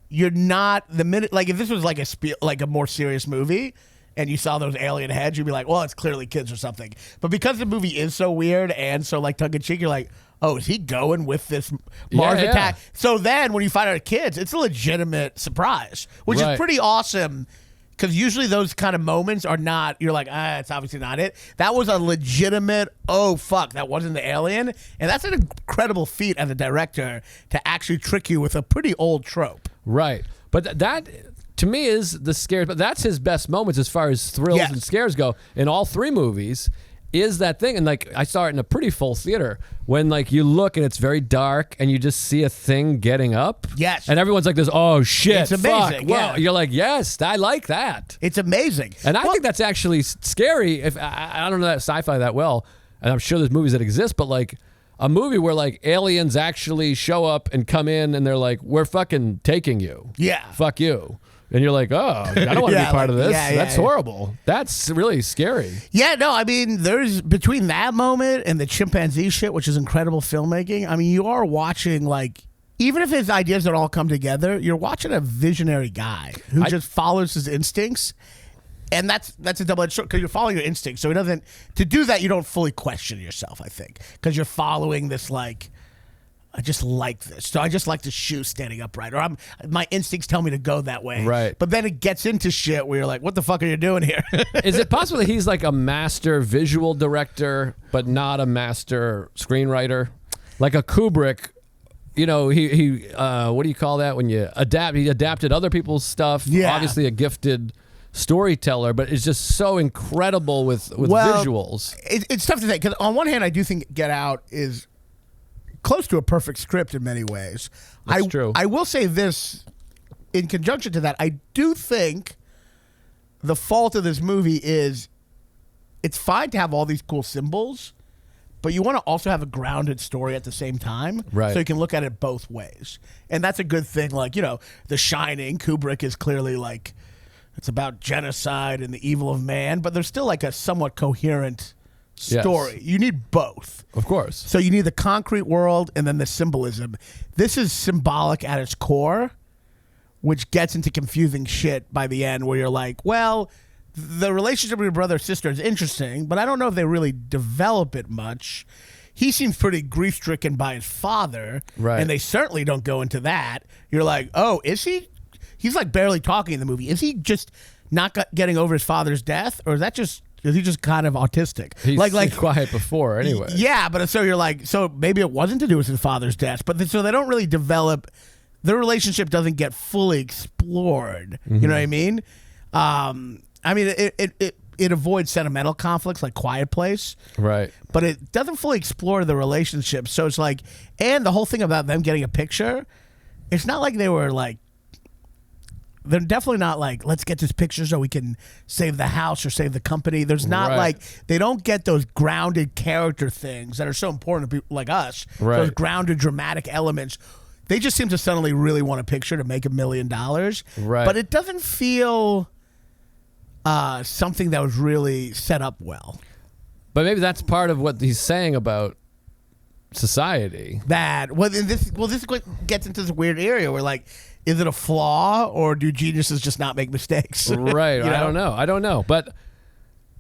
you're not the minute, like if this was like a more serious movie and you saw those alien heads, you'd be like, well, it's clearly kids or something. But because the movie is so weird and so like tongue in cheek, you're like, oh, is he going with this Mars attack? So then when you find out it's kids, it's a legitimate surprise, which is pretty awesome. Because usually those kind of moments are not, you're like, it's obviously not it. That was a legitimate, oh, fuck, that wasn't the alien. And that's an incredible feat as a director to actually trick you with a pretty old trope. Right. But that, to me, is the scare. But that's his best moments as far as thrills and scares go in all three movies. Is that thing, and like I saw it in a pretty full theater when like you look and it's very dark and you just see a thing getting up. Yes. And everyone's like this, oh shit, it's amazing. Fuck. Well, you're like, yes, I like that. It's amazing. And I think that's actually scary. If I don't know that sci-fi that well, and I'm sure there's movies that exist, but like a movie where like aliens actually show up and come in and they're like, we're fucking taking you. Yeah. Fuck you. And you're like, oh, I don't want to be part of this. That's horrible. That's really scary. Yeah, no, I mean, there's between that moment and the chimpanzee shit, which is incredible filmmaking. I mean, you are watching like, even if his ideas don't all come together, you're watching a visionary guy who just follows his instincts. And that's a double-edged sword because you're following your instincts. So to do that, you don't fully question yourself, I think, because you're following this like, I just like this. So I just like the shoe standing upright. Or my instincts tell me to go that way. Right. But then it gets into shit where you're like, what the fuck are you doing here? Is it possible that he's like a master visual director, but not a master screenwriter? Like a Kubrick, you know, he what do you call that when you adapt? He adapted other people's stuff. Yeah. Obviously a gifted storyteller, but it's just so incredible with visuals. It's tough to say because on one hand, I do think Get Out is close to a perfect script in many ways. That's true. I will say this in conjunction to that. I do think the fault of this movie is it's fine to have all these cool symbols, but you want to also have a grounded story at the same time. Right. So you can look at it both ways. And that's a good thing. Like, you know, The Shining, Kubrick is clearly like, it's about genocide and the evil of man, but there's still like a somewhat coherent story. Yes. You need both. Of course. So you need the concrete world and then the symbolism. This is symbolic at its core, which gets into confusing shit by the end where you're like, well, the relationship with your brother or sister is interesting, but I don't know if they really develop it much. He seems pretty grief-stricken by his father, right? And they certainly don't go into that. You're like, oh, is he? He's like barely talking in the movie. Is he just not getting over his father's death, or is he just kind of autistic? He's like quiet before anyway. Yeah, but so you're like, so maybe it wasn't to do with his father's death, but so they don't really develop. Their relationship doesn't get fully explored. Mm-hmm. You know what I mean? I mean, it avoids sentimental conflicts like Quiet Place, Right. but it doesn't fully explore the relationship. So it's like, and the whole thing about them getting a picture, it's not like they were like, they're definitely not like, let's get this picture so we can save the house or save the company. There's not Right. like, they don't get those grounded character things that are so important to people like us. Right. Those grounded dramatic elements. They just seem to suddenly really want a picture to make $1 million. Right. But it doesn't feel something that was really set up well. But maybe that's part of what he's saying about society. This gets into this weird area where, like, is it a flaw or do geniuses just not make mistakes? Right. You know? I don't know. But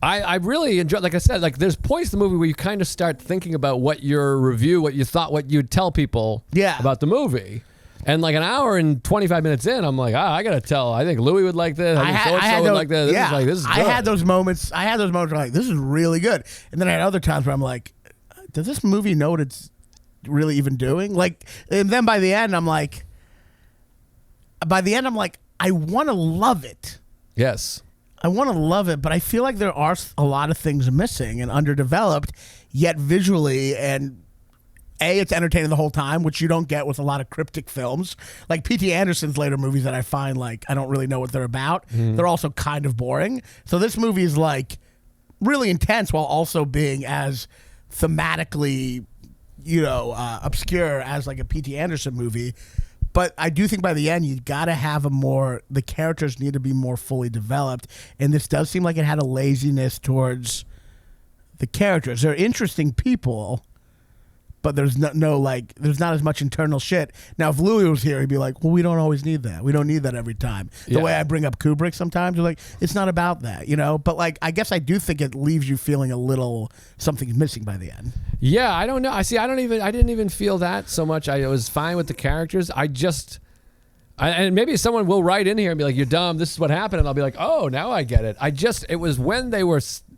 I really enjoy, like I said, like there's points in the movie where you kind of start thinking about what your review, what you thought, what you'd tell people about the movie. And like an hour and 25 minutes in, I'm like, I gotta tell. I think Louis would like this. I think so-and-so would like this. This is good. I had those moments where I'm like, this is really good. And then I had other times where I'm like, does this movie know what it's really even doing? Like, and then by the end, I'm like, I want to love it. Yes. I want to love it, but I feel like there are a lot of things missing and underdeveloped, yet visually and it's entertaining the whole time, which you don't get with a lot of cryptic films. Like P.T. Anderson's later movies that I find like I don't really know what they're about. They're also kind of boring. So this movie is like really intense while also being as thematically, obscure as like a P.T. Anderson movie. But I do think by the end, you got to have the characters need to be more fully developed. And this does seem like it had a laziness towards the characters. They're interesting people, but there's there's not as much internal shit. Now, if Louis was here, he'd be like, well, we don't always need that. We don't need that every time. The way I bring up Kubrick sometimes, you're like, it's not about that, But like, I guess I do think it leaves you feeling a little something's missing by the end. Yeah, I don't know. I didn't even feel that so much. I was fine with the characters. And maybe someone will write in here and be like, you're dumb. This is what happened. And I'll be like, oh, now I get it. It was when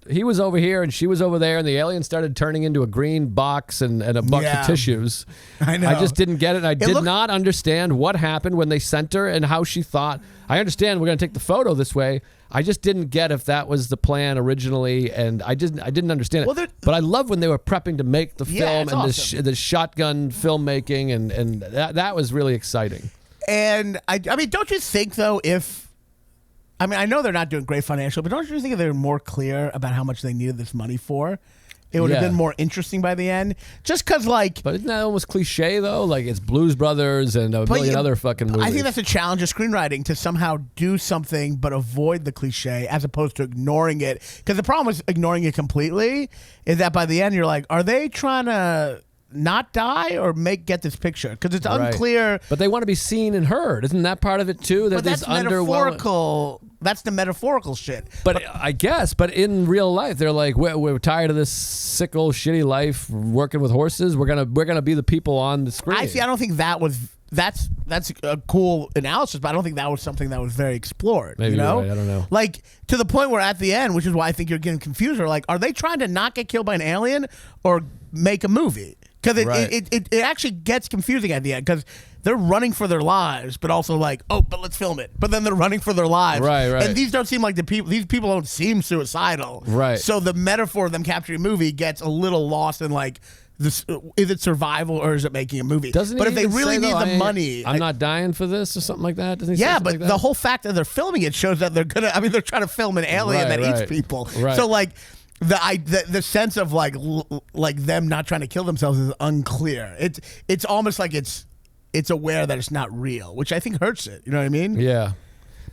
he was over here and she was over there and the alien started turning into a green box and a box of tissues. I know. I just didn't get it. I did not understand what happened when they sent her and how she thought. I understand we're going to take the photo this way. I just didn't get if that was the plan originally, and I didn't understand it. But I love when they were prepping to make the film and awesome. the shotgun filmmaking, and that was really exciting. And I mean, don't you think though, I know they're not doing great financially, but don't you think if they were more clear about how much they needed this money for, it would have been more interesting by the end? Just because, like... But isn't that almost cliche, though? Like, it's Blues Brothers and a million other fucking movies. I think that's a challenge of screenwriting, to somehow do something but avoid the cliche as opposed to ignoring it. Because the problem with ignoring it completely is that by the end, you're like, are they trying to not die or get this picture? Because it's unclear. But they want to be seen and heard. Isn't that part of it, too? But that's metaphorical. That's the metaphorical shit. But I guess, but in real life, they're like, we're tired of this sick old shitty life working with horses. We're gonna be the people on the screen. I don't think that's a cool analysis, but I don't think that was something that was very explored. Maybe you're right. I don't know. Like, to the point where at the end, which is why I think you're getting confused, are they trying to not get killed by an alien or make a movie? Because it actually gets confusing at the end, because they're running for their lives, but also like, but let's film it. But then they're running for their lives. Right. And these don't seem like these people don't seem suicidal. Right. So the metaphor of them capturing a movie gets a little lost in like, is it survival or is it making a movie? But if they really need the money, I'm not dying for this or something like that. Doesn't he say yeah, something but like that? the whole fact that they're filming it shows that they're trying to film an alien that eats people. Right. So like the sense of like them not trying to kill themselves is unclear. It's almost like it's aware that it's not real, which I think hurts it. You know what I mean? Yeah.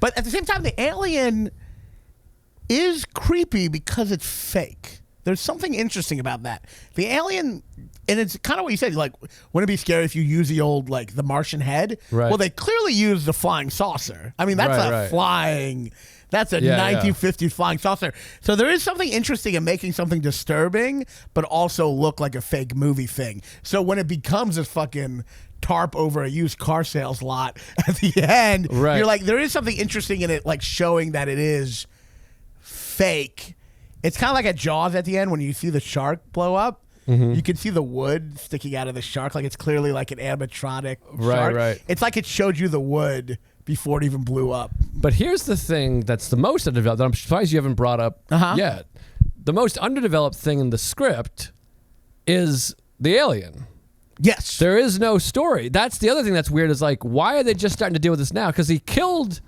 But at the same time, the alien is creepy because it's fake. There's something interesting about that. The alien, and it's kind of what you said, like, wouldn't it be scary if you use the old, like, the Martian head? Right. Well, they clearly use the flying saucer. I mean, that's flying, that's a 1950s flying saucer. So there is something interesting in making something disturbing, but also look like a fake movie thing. So when it becomes this fucking tarp over a used car sales lot at the end, you're like, there is something interesting in it, like, showing that it is fake. It's kind of like at Jaws at the end when you see the shark blow up. Mm-hmm. You can see the wood sticking out of the shark. Like it's clearly like an animatronic shark. Right. It's like it showed you the wood before it even blew up. But here's the thing that's the most underdeveloped that I'm surprised you haven't brought up yet. The most underdeveloped thing in the script is the alien. Yes. There is no story. That's the other thing that's weird is like, why are they just starting to deal with this now? Because he killed...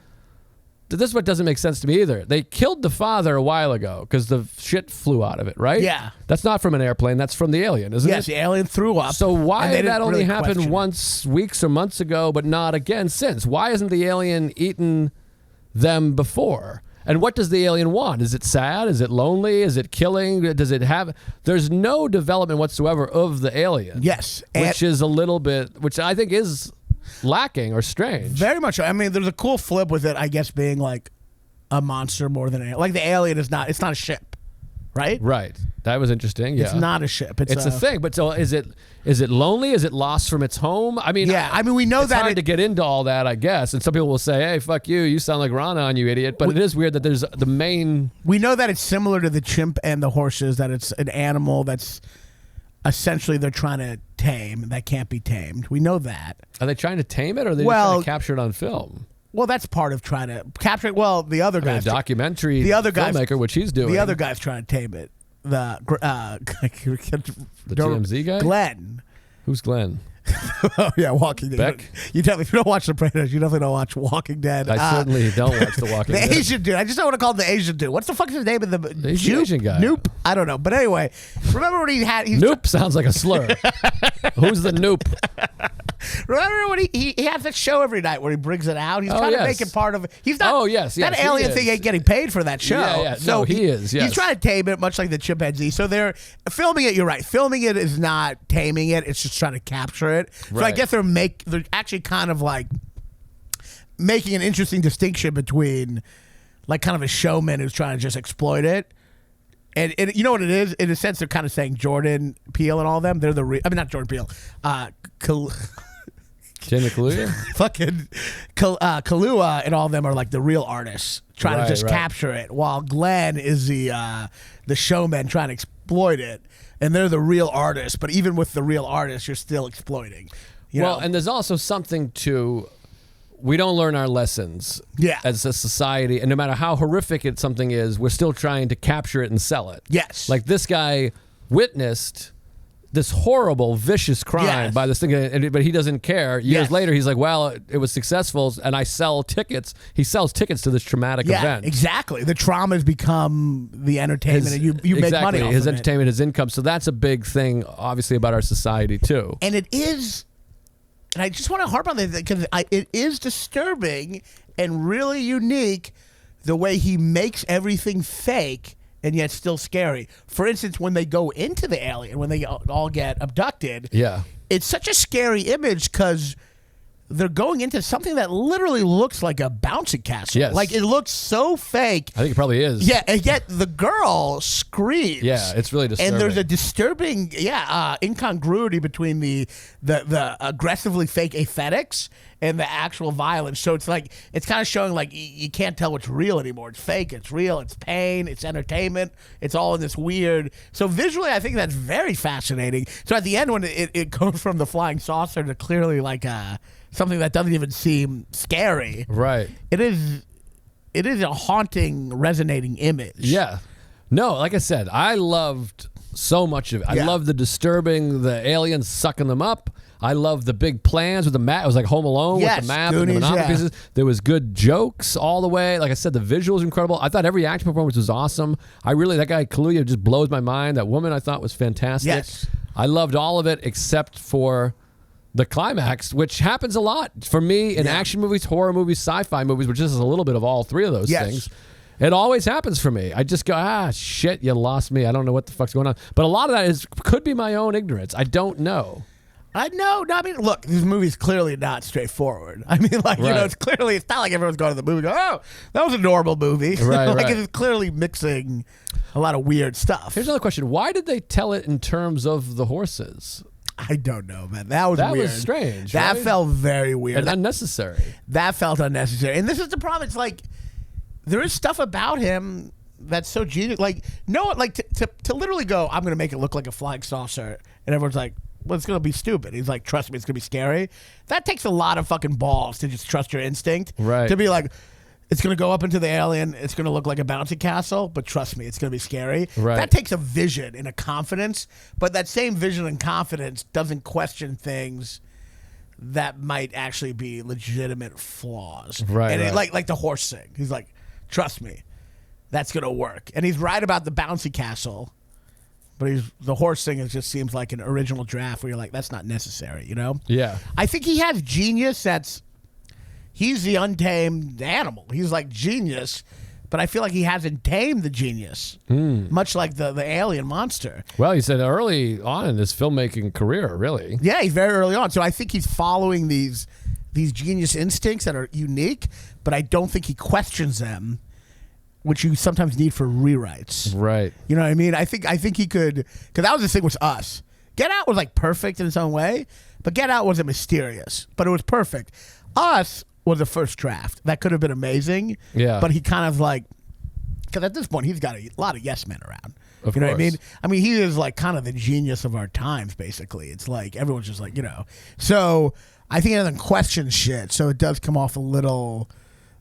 This is what doesn't make sense to me either. They killed the father a while ago because the shit flew out of it, right? Yeah. That's not from an airplane. That's from the alien, isn't it? Yes, the alien threw up. So why did that only really happen question it. once, weeks or months ago, but not again since? Why isn't the alien eaten them before? And what does the alien want? Is it sad? Is it lonely? Is it killing? Does it have... There's no development whatsoever of the alien. Yes. Which is a little bit... Which I think is lacking or strange. Very much so. I mean, there's a cool flip with it, I guess, being like a monster more than like the alien is not. It's not a ship, right? Right. That was interesting. Yeah. It's not a ship. It's a thing. But so is it lonely? Is it lost from its home? I mean, yeah. I mean, we know it's that hard to get into all that, I guess. And some people will say, "Hey, fuck you. You sound like Raanan, you idiot." But it is weird that there's the main. We know that it's similar to the chimp and the horses. That it's an animal that's essentially they're trying to tame that can't be tamed. We know that. Are they trying to tame it, or are they just trying to capture it on film? Well, that's part of trying to capture it. Well, the other guy, a documentary, filmmaker, which he's doing. The other guy's trying to tame it. The TMZ guy, Glenn. Who's Glenn? Oh yeah, Walking Dead. Beck? You definitely, if you don't watch Sopranos, you definitely don't watch Walking Dead. I certainly don't watch The Walking Dead. The Asian dude. I just don't want to call him the Asian dude. What's the fuck is his name in the Asian guy? Nope. I don't know. But anyway, remember when he had... Nope sounds like a slur. Who's the nope? Remember when he has that show every night where he brings it out? He's trying to make it part of... He's not... Oh, yes. That alien thing ain't getting paid for that show. Yeah. So no, he is, yes. He's trying to tame it, much like the chimpanzee. So they're filming it, you're right. Filming it is not taming it. It's just trying to capture it. So I guess they're actually kind of like making an interesting distinction between like kind of a showman who's trying to just exploit it. And you know what it is? In a sense, they're kind of saying Jordan Peele and all them. They're the I mean, not Jordan Peele. Jamie Kaluuya? Fucking Kaluuya and all of them are like the real artists trying to just capture it, while Glenn is the showman trying to exploit it. And they're the real artists. But even with the real artists, you're still exploiting. You know? And there's also something to... We don't learn our lessons as a society, and no matter how horrific something is, we're still trying to capture it and sell it. Yes. Like this guy witnessed this horrible, vicious crime by this thing, but he doesn't care. Years later, he's like, well, it was successful, and I sell tickets. He sells tickets to this traumatic event. Exactly. The trauma has become the entertainment, and you make money off his of entertainment, his income. So that's a big thing, obviously, about our society, too. And it is... And I just want to harp on that because it is disturbing and really unique the way he makes everything fake and yet still scary. For instance, when they go into the alien, when they all get abducted, it's such a scary image because they're going into something that literally looks like a bouncy castle. Yes. Like, it looks so fake. I think it probably is. Yeah, and yet the girl screams. Yeah, it's really disturbing. And there's a disturbing, incongruity between the aggressively fake aesthetics and the actual violence. So it's like, it's kind of showing like you can't tell what's real anymore. It's fake, it's real, it's pain, it's entertainment. It's all in this weird. So visually, I think that's very fascinating. So at the end, when it goes from the flying saucer to clearly like something that doesn't even seem scary. Right. It is a haunting, resonating image. Yeah. No, like I said, I loved so much of it. I loved the disturbing, the aliens sucking them up. I loved the big plans with the map. It was like Home Alone with the map Goonies, and the monopoly pieces. There was good jokes all the way. Like I said, the visuals incredible. I thought every action performance was awesome. That guy Kaluuya just blows my mind. That woman I thought was fantastic. Yes. I loved all of it except for the climax, which happens a lot for me in action movies, horror movies, sci-fi movies, which is a little bit of all three of those things. It always happens for me. I just go, shit, you lost me. I don't know what the fuck's going on. But a lot of that could be my own ignorance. I don't know. I know. No, I mean, look, this movie's clearly not straightforward. I mean, like, you know, it's not like everyone's going to the movie and go, oh, that was a normal movie. Like, it's clearly mixing a lot of weird stuff. Here's another question. Why did they tell it in terms of the horses? I don't know, man. That was weird. That was strange. That felt very weird. And unnecessary. That felt unnecessary. And this is the problem. It's like, there is stuff about him that's so genius. Like, no, like, to literally go, I'm going to make it look like a flying saucer. And everyone's like, well, it's going to be stupid. He's like, trust me, it's going to be scary. That takes a lot of fucking balls to just trust your instinct. Right. To be like, it's going to go up into the alien. It's going to look like a bouncy castle, but trust me, it's going to be scary. Right. That takes a vision and a confidence, but that same vision and confidence doesn't question things that might actually be legitimate flaws. Right. And right. like the horse thing. He's like, trust me, that's going to work. And he's right about the bouncy castle. But the horse thing just seems like an original draft where you're like, that's not necessary, you know? Yeah. I think he has genius he's the untamed animal. He's like genius, but I feel like he hasn't tamed the genius, much like the alien monster. Well, you said early on in his filmmaking career, really. Yeah, he's very early on. So I think he's following these genius instincts that are unique, but I don't think he questions them, which you sometimes need for rewrites. Right. You know what I mean? I think he could, because that was the thing with Us. Get Out was like perfect in its own way, but Get Out wasn't mysterious, but it was perfect. Us was the first draft. That could have been amazing. Yeah. But he kind of like, because at this point he's got a lot of yes men around. Of You know what I course. mean? I mean, he is like kind of the genius of our times, basically. It's like everyone's just like, you know. So I think he doesn't question shit. So it does come off a little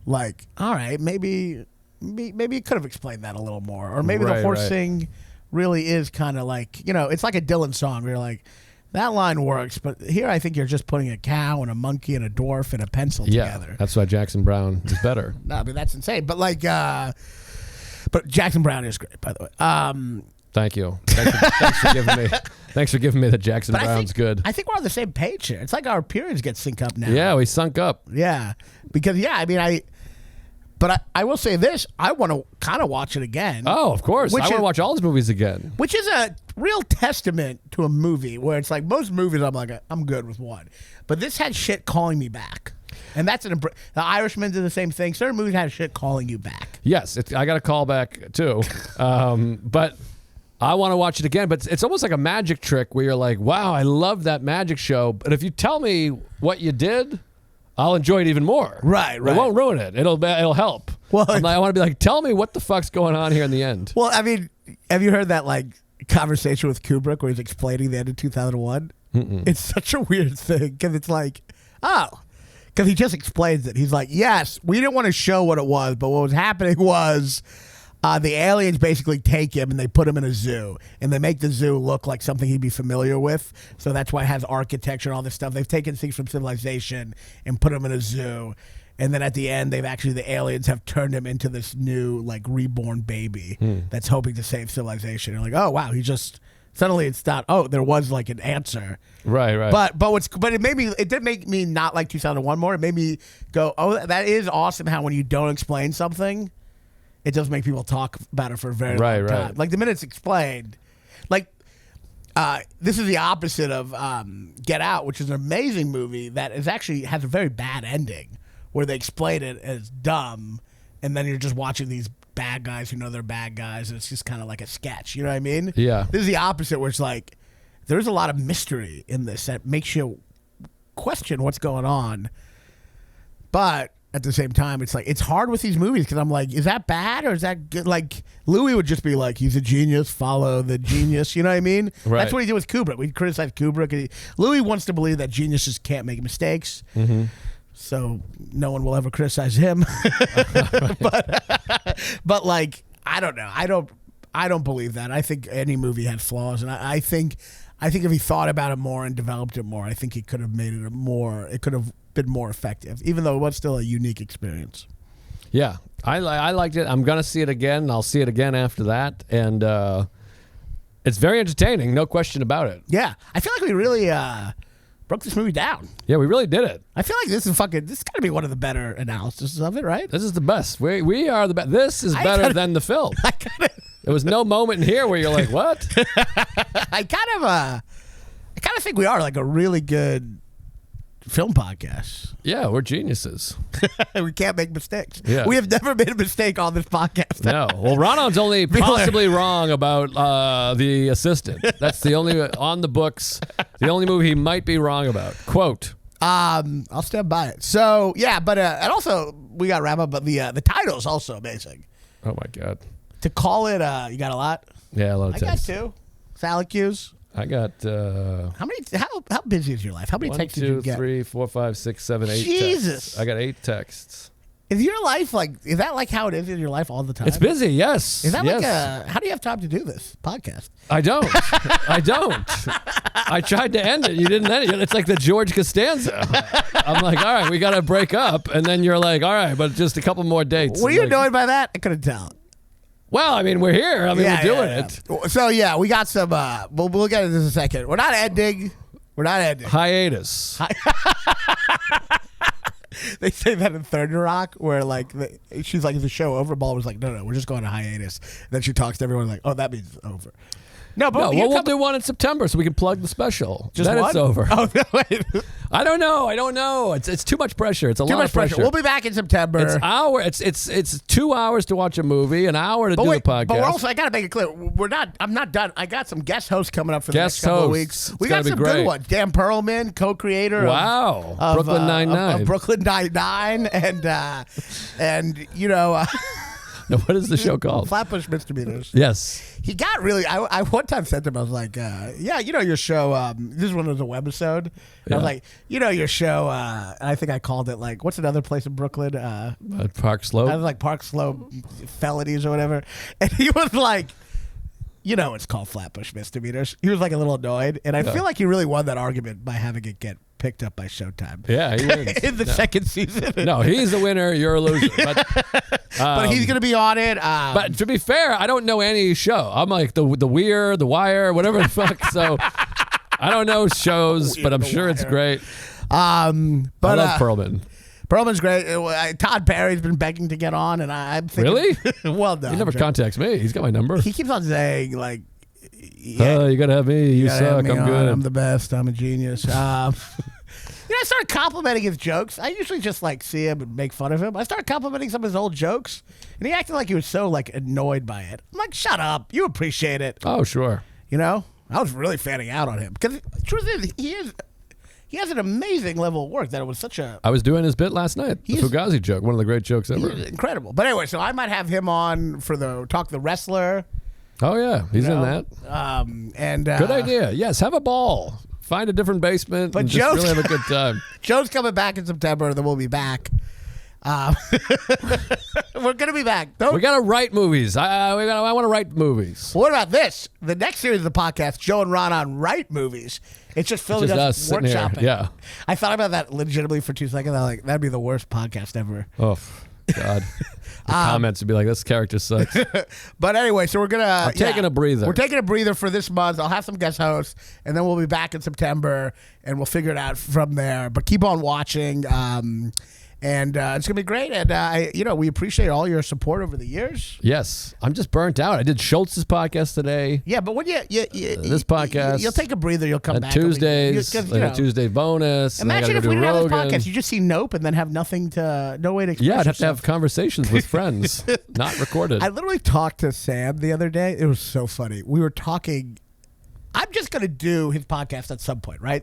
like, all right, maybe you could have explained that a little more. Or maybe the horse thing really is kind of like, you know, it's like a Dylan song where you're like, that line works, but here I think you're just putting a cow and a monkey and a dwarf and a pencil together. That's why Jackson Brown is better. No, I mean, that's insane. But like, but Jackson Brown is great, by the way. Thank you. Thanks for giving me that Jackson But Brown's good. I think we're on the same page here. It's like our periods get synced up now. Yeah, we sunk up. Yeah. Because, yeah, I mean, But I will say this, I want to kind of watch it again. Oh, of course. I want to watch all his movies again. Which is a real testament to a movie where it's like most movies I'm like, I'm good with one. But this had shit calling me back. And that's The Irishman did the same thing. Certain movies had shit calling you back. Yes, I got a call back too. But I want to watch it again. But it's almost like a magic trick where you're like, wow, I love that magic show. But if you tell me what you did, I'll enjoy it even more. Right. It won't ruin it. It'll help. Well, I want to be like, tell me what the fuck's going on here in the end. Well, I mean, have you heard that like conversation with Kubrick where he's explaining the end of 2001? It's such a weird thing because it's like, because he just explains it. He's like, yes, we didn't want to show what it was, but what was happening was the aliens basically take him and they put him in a zoo, and they make the zoo look like something he'd be familiar with. So that's why it has architecture and all this stuff. They've taken things from civilization and put him in a zoo. And then at the end, the aliens have turned him into this new, like, reborn baby that's hoping to save civilization. You're like, oh, wow, suddenly it's not, there was, like, an answer. Right. But it did make me not like 2001 more. It made me go, oh, that is awesome how when you don't explain something, it does make people talk about it for a very long time. Right. Like, the minute it's explained, like, this is the opposite of Get Out, which is an amazing movie that has a very bad ending, where they explain it as dumb, and then you're just watching these bad guys who know they're bad guys, and it's just kind of like a sketch. You know what I mean? Yeah. This is the opposite, where it's like, there's a lot of mystery in this that makes you question what's going on. But at the same time, it's like, it's hard with these movies, because I'm like, is that bad or is that good? Like, Louis would just be like, he's a genius, follow the genius. You know what I mean? Right. That's what he did with Kubrick. We criticize Kubrick. Louis wants to believe that geniuses can't make mistakes. So no one will ever criticize him. but like, I don't know. I don't believe that. I think any movie had flaws, and I think if he thought about it more and developed it more, I think he could have made it it could have been more effective, even though it was still a unique experience. Yeah, I liked it. I'm gonna see it again. I'll see it again after that, and it's very entertaining, no question about it. Yeah, I feel like we really broke this movie down. Yeah, we really did it. I feel like this is got to be one of the better analyses of it, right? This is the best. We are the best. This is better than the film. There was no moment in here where you're like, what? I kind of think we are like a really good film podcast. Yeah, we're geniuses. We can't make mistakes. Yeah. We have never made a mistake on this podcast. No. Well, Raanan's only possibly wrong about The Assistant. That's the only, on the books, the only movie he might be wrong about. Quote. I'll stand by it. So, yeah, but, and also, we got to wrap up, but the title's also amazing. Oh, my God. To call it, you got a lot? Yeah, a lot of I got text. two. Salad cues. I got How busy is your life? How many 1, texts did you 2, get? 3, 4, 5, 6, 7, 8 Jesus. texts. I got 8 texts. Is your life is that like how it is in your life all the time? It's busy, yes. Is that yes. how do you have time to do this podcast? I don't. I don't. I tried to end it. You didn't end it. It's like the George Costanza. I'm like, all right, we got to break up. And then you're like, all right, but just a couple more dates. Were you like, annoyed by that? I couldn't tell. Well, I mean, we're here. I mean, we're doing it. So, yeah, we got some, we'll get into this in a second. We're not ending. Hiatus. They say that in Third Rock, where she's like, is the show over? Ball was like, no, we're just going to hiatus. And then she talks to everyone like, oh, that means it's over. No, but we'll do one in September so we can plug the special. Just then one? It's over. Oh, no, wait. I don't know. It's too much pressure. It's a Too lot much of pressure. We'll be back in September. It's 2 hours to watch a movie, an hour to do the podcast. But we're also, I got to make it clear, I'm not done. I got some guest hosts coming up for the next Guest couple of hosts. weeks. We It's got gonna some be great. good ones. Dan Perlman, co-creator of Brooklyn Nine-Nine. of Brooklyn Nine-Nine, and you know. No, what is the show called? Flatbush Misdemeanors. Yes. He got really. I one time said to him, I was like, "Yeah, you know your show. This one was a webisode. I was like, you know your show. And I think I called it like, what's another place in Brooklyn? Park Slope. I was like Park Slope Felonies or whatever. And he was like, you know, it's called Flatbush Misdemeanors. He was like a little annoyed, and I feel like he really won that argument by having it get picked up by Showtime. Yeah, he wins. in the second season. No, he's the winner. You're a loser. But he's going to be on it. But to be fair, I don't know any show. I'm like the Weir, the Wire, whatever the fuck. So I don't know shows, but I'm sure it's great. But I love Perlman. Perlman's great. Todd Perry's been begging to get on, and I'm thinking, Really? Well, no. He never contacts me. He's got my number. He keeps on saying like, Oh, you gotta have me. You suck. I'm good. I'm the best. I'm a genius. I started complimenting his jokes. I usually just like see him and make fun of him. I started complimenting some of his old jokes, and he acted like he was so like annoyed by it. I'm like, shut up. You appreciate it. Oh, sure. You know, I was really fanning out on him because the truth is, he has an amazing level of work that it was such a. I was doing his bit last night. The Fugazi joke, one of the great jokes ever. Incredible. But anyway, so I might have him on for the Talk the Wrestler. Oh yeah, he's in that. Good idea. Yes, have a ball. Find a different basement. But and just Joe's really have a good time. Joe's coming back in September, then we'll be back. We're gonna be back. We gotta write movies. I want to write movies. What about this? The next series of the podcast, Joe and Raanan write movies. It's just filling us workshopping. Yeah. I thought about that legitimately for 2 seconds. I'm like, that'd be the worst podcast ever. Oh God. The comments would be like, this character sucks. But anyway, so we're gonna taking a breather. We're taking a breather for this month. I'll have some guest hosts, and then we'll be back in September, and we'll figure it out from there. But keep on watching. And it's gonna be great, and we appreciate all your support over the years. Yes, I'm just burnt out. I did Schultz's podcast today. Yeah, but when this podcast, you'll take a breather. You'll come back Tuesdays, Tuesday bonus. Imagine if we didn't Rogan. have this podcast, you just see Nope, and then have no way to. Express I'd have yourself. to have conversations with friends, not recorded. I literally talked to Sam the other day. It was so funny. We were talking. I'm just going to do his podcast at some point, right?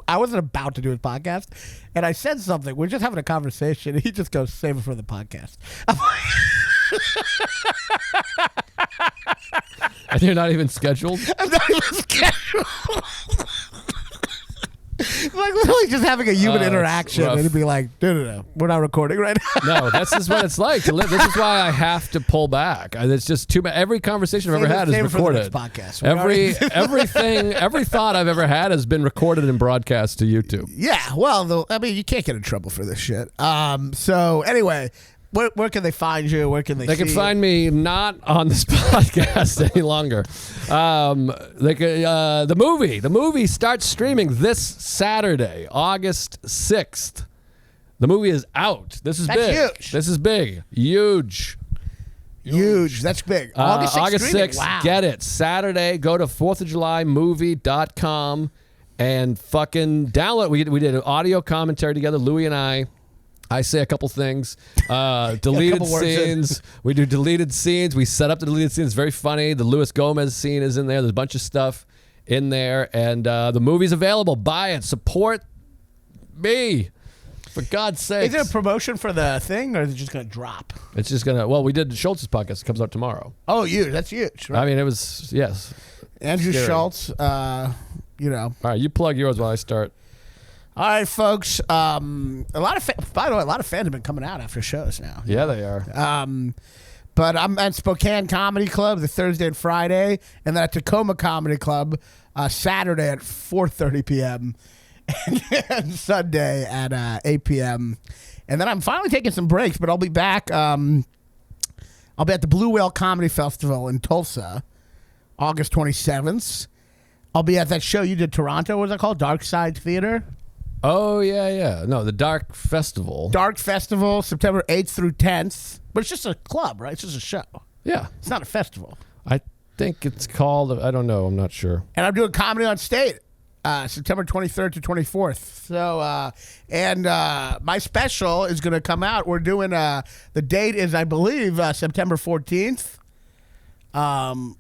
I wasn't about to do his podcast, and I said something. We're just having a conversation, and he just goes, save it for the podcast. And you're not even scheduled? I'm not even scheduled. Like literally just having a human interaction, and it'd be like, no, we're not recording right now. No, this is what it's like to live. This is why I have to pull back. It's just too much. Every conversation I've ever had is recorded. Podcast. Every thought I've ever had has been recorded and broadcast to YouTube. Yeah, well, you can't get in trouble for this shit. So anyway. Where can they find you? Where can they? They can find me not on this podcast any longer. The movie starts streaming this Saturday, August 6th. The movie is out. This is big. Huge. This is big. Huge. That's big. August 6th. Wow. Get it. Saturday. Go to 4thofjulymovie.com and fucking download. We did an audio commentary together, Louie and I. I say a couple things. Deleted scenes. We do deleted scenes. We set up the deleted scenes. It's very funny. The Luis Gomez scene is in there. There's a bunch of stuff in there. And the movie's available. Buy it. Support me. For God's sake. Is it a promotion for the thing, or is it just going to drop? It's just going to... Well, we did Schultz's podcast. It comes out tomorrow. Oh, huge. That's huge. Right? I mean, it was... Yes. Andrew Scary. Schultz. You know. All right, you plug yours while I start. All right, folks. By the way, a lot of fans have been coming out after shows now. Yeah, they are. But I'm at Spokane Comedy Club the Thursday and Friday, and then at Tacoma Comedy Club Saturday at 4:30 p.m. and Sunday at 8 p.m. And then I'm finally taking some breaks, but I'll be back. I'll be at the Blue Whale Comedy Festival in Tulsa, August 27th. I'll be at that show you did Toronto. What was that called? Dark Side Theater? Oh, yeah. No, the Dark Festival. Dark Festival, September 8th through 10th. But it's just a club, right? It's just a show. Yeah. It's not a festival. I think it's called, I don't know. I'm not sure. And I'm doing Comedy on State, September 23rd to 24th. So, my special is going to come out. We're doing, the date is, I believe, September 14th.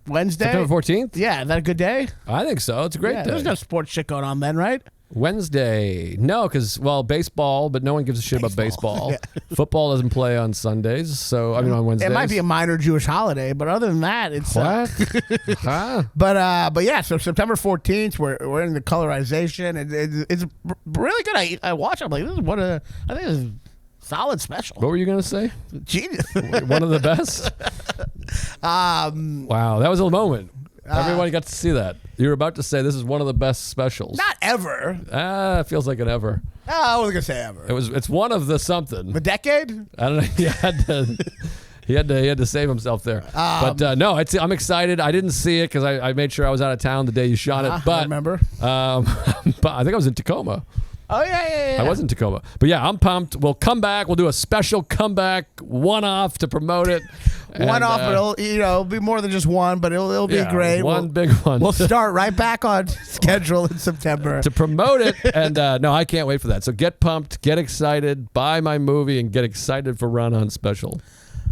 Wednesday. September 14th? Yeah, is that a good day? I think so. It's a great day. There's no sports shit going on then, right? Wednesday. No, because, baseball, but no one gives a shit about baseball. Yeah. Football doesn't play on Sundays, so, on Wednesdays. It might be a minr Jewish holiday, but other than that, it's... What? Huh? But yeah, so September 14th, we're in the colorization. It's really good. I watch it. I'm like, this is I think this is a solid special. What were you going to say? Genius. One of the best? Wow, that was a moment. Everybody got to see that. You were about to say this is one of the best specials. Not ever. It feels like an ever. I wasn't going to say ever. It's one of the something. A decade? I don't know. He had to save himself there. No, I'm excited. I didn't see it because I made sure I was out of town the day you shot it. But I remember. But I think I was in Tacoma. Oh, yeah. I was in Tacoma. But yeah, I'm pumped. We'll come back. We'll do a special comeback one-off to promote it. One-off, but it'll be more than just one, but it'll be great. One big one. We'll start right back on schedule in September. To promote it. And no, I can't wait for that. So get pumped, get excited, buy my movie, and get excited for Raanan special.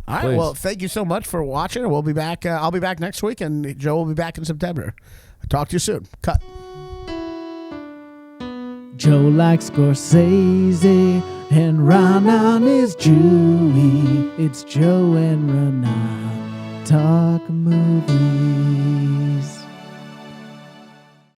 All right. Please. Well, thank you so much for watching. We'll be back. I'll be back next week, and Joe will be back in September. I'll talk to you soon. Cut. Joe likes Scorsese, and Raanan is Jewy. It's Joe and Raanan talk movie.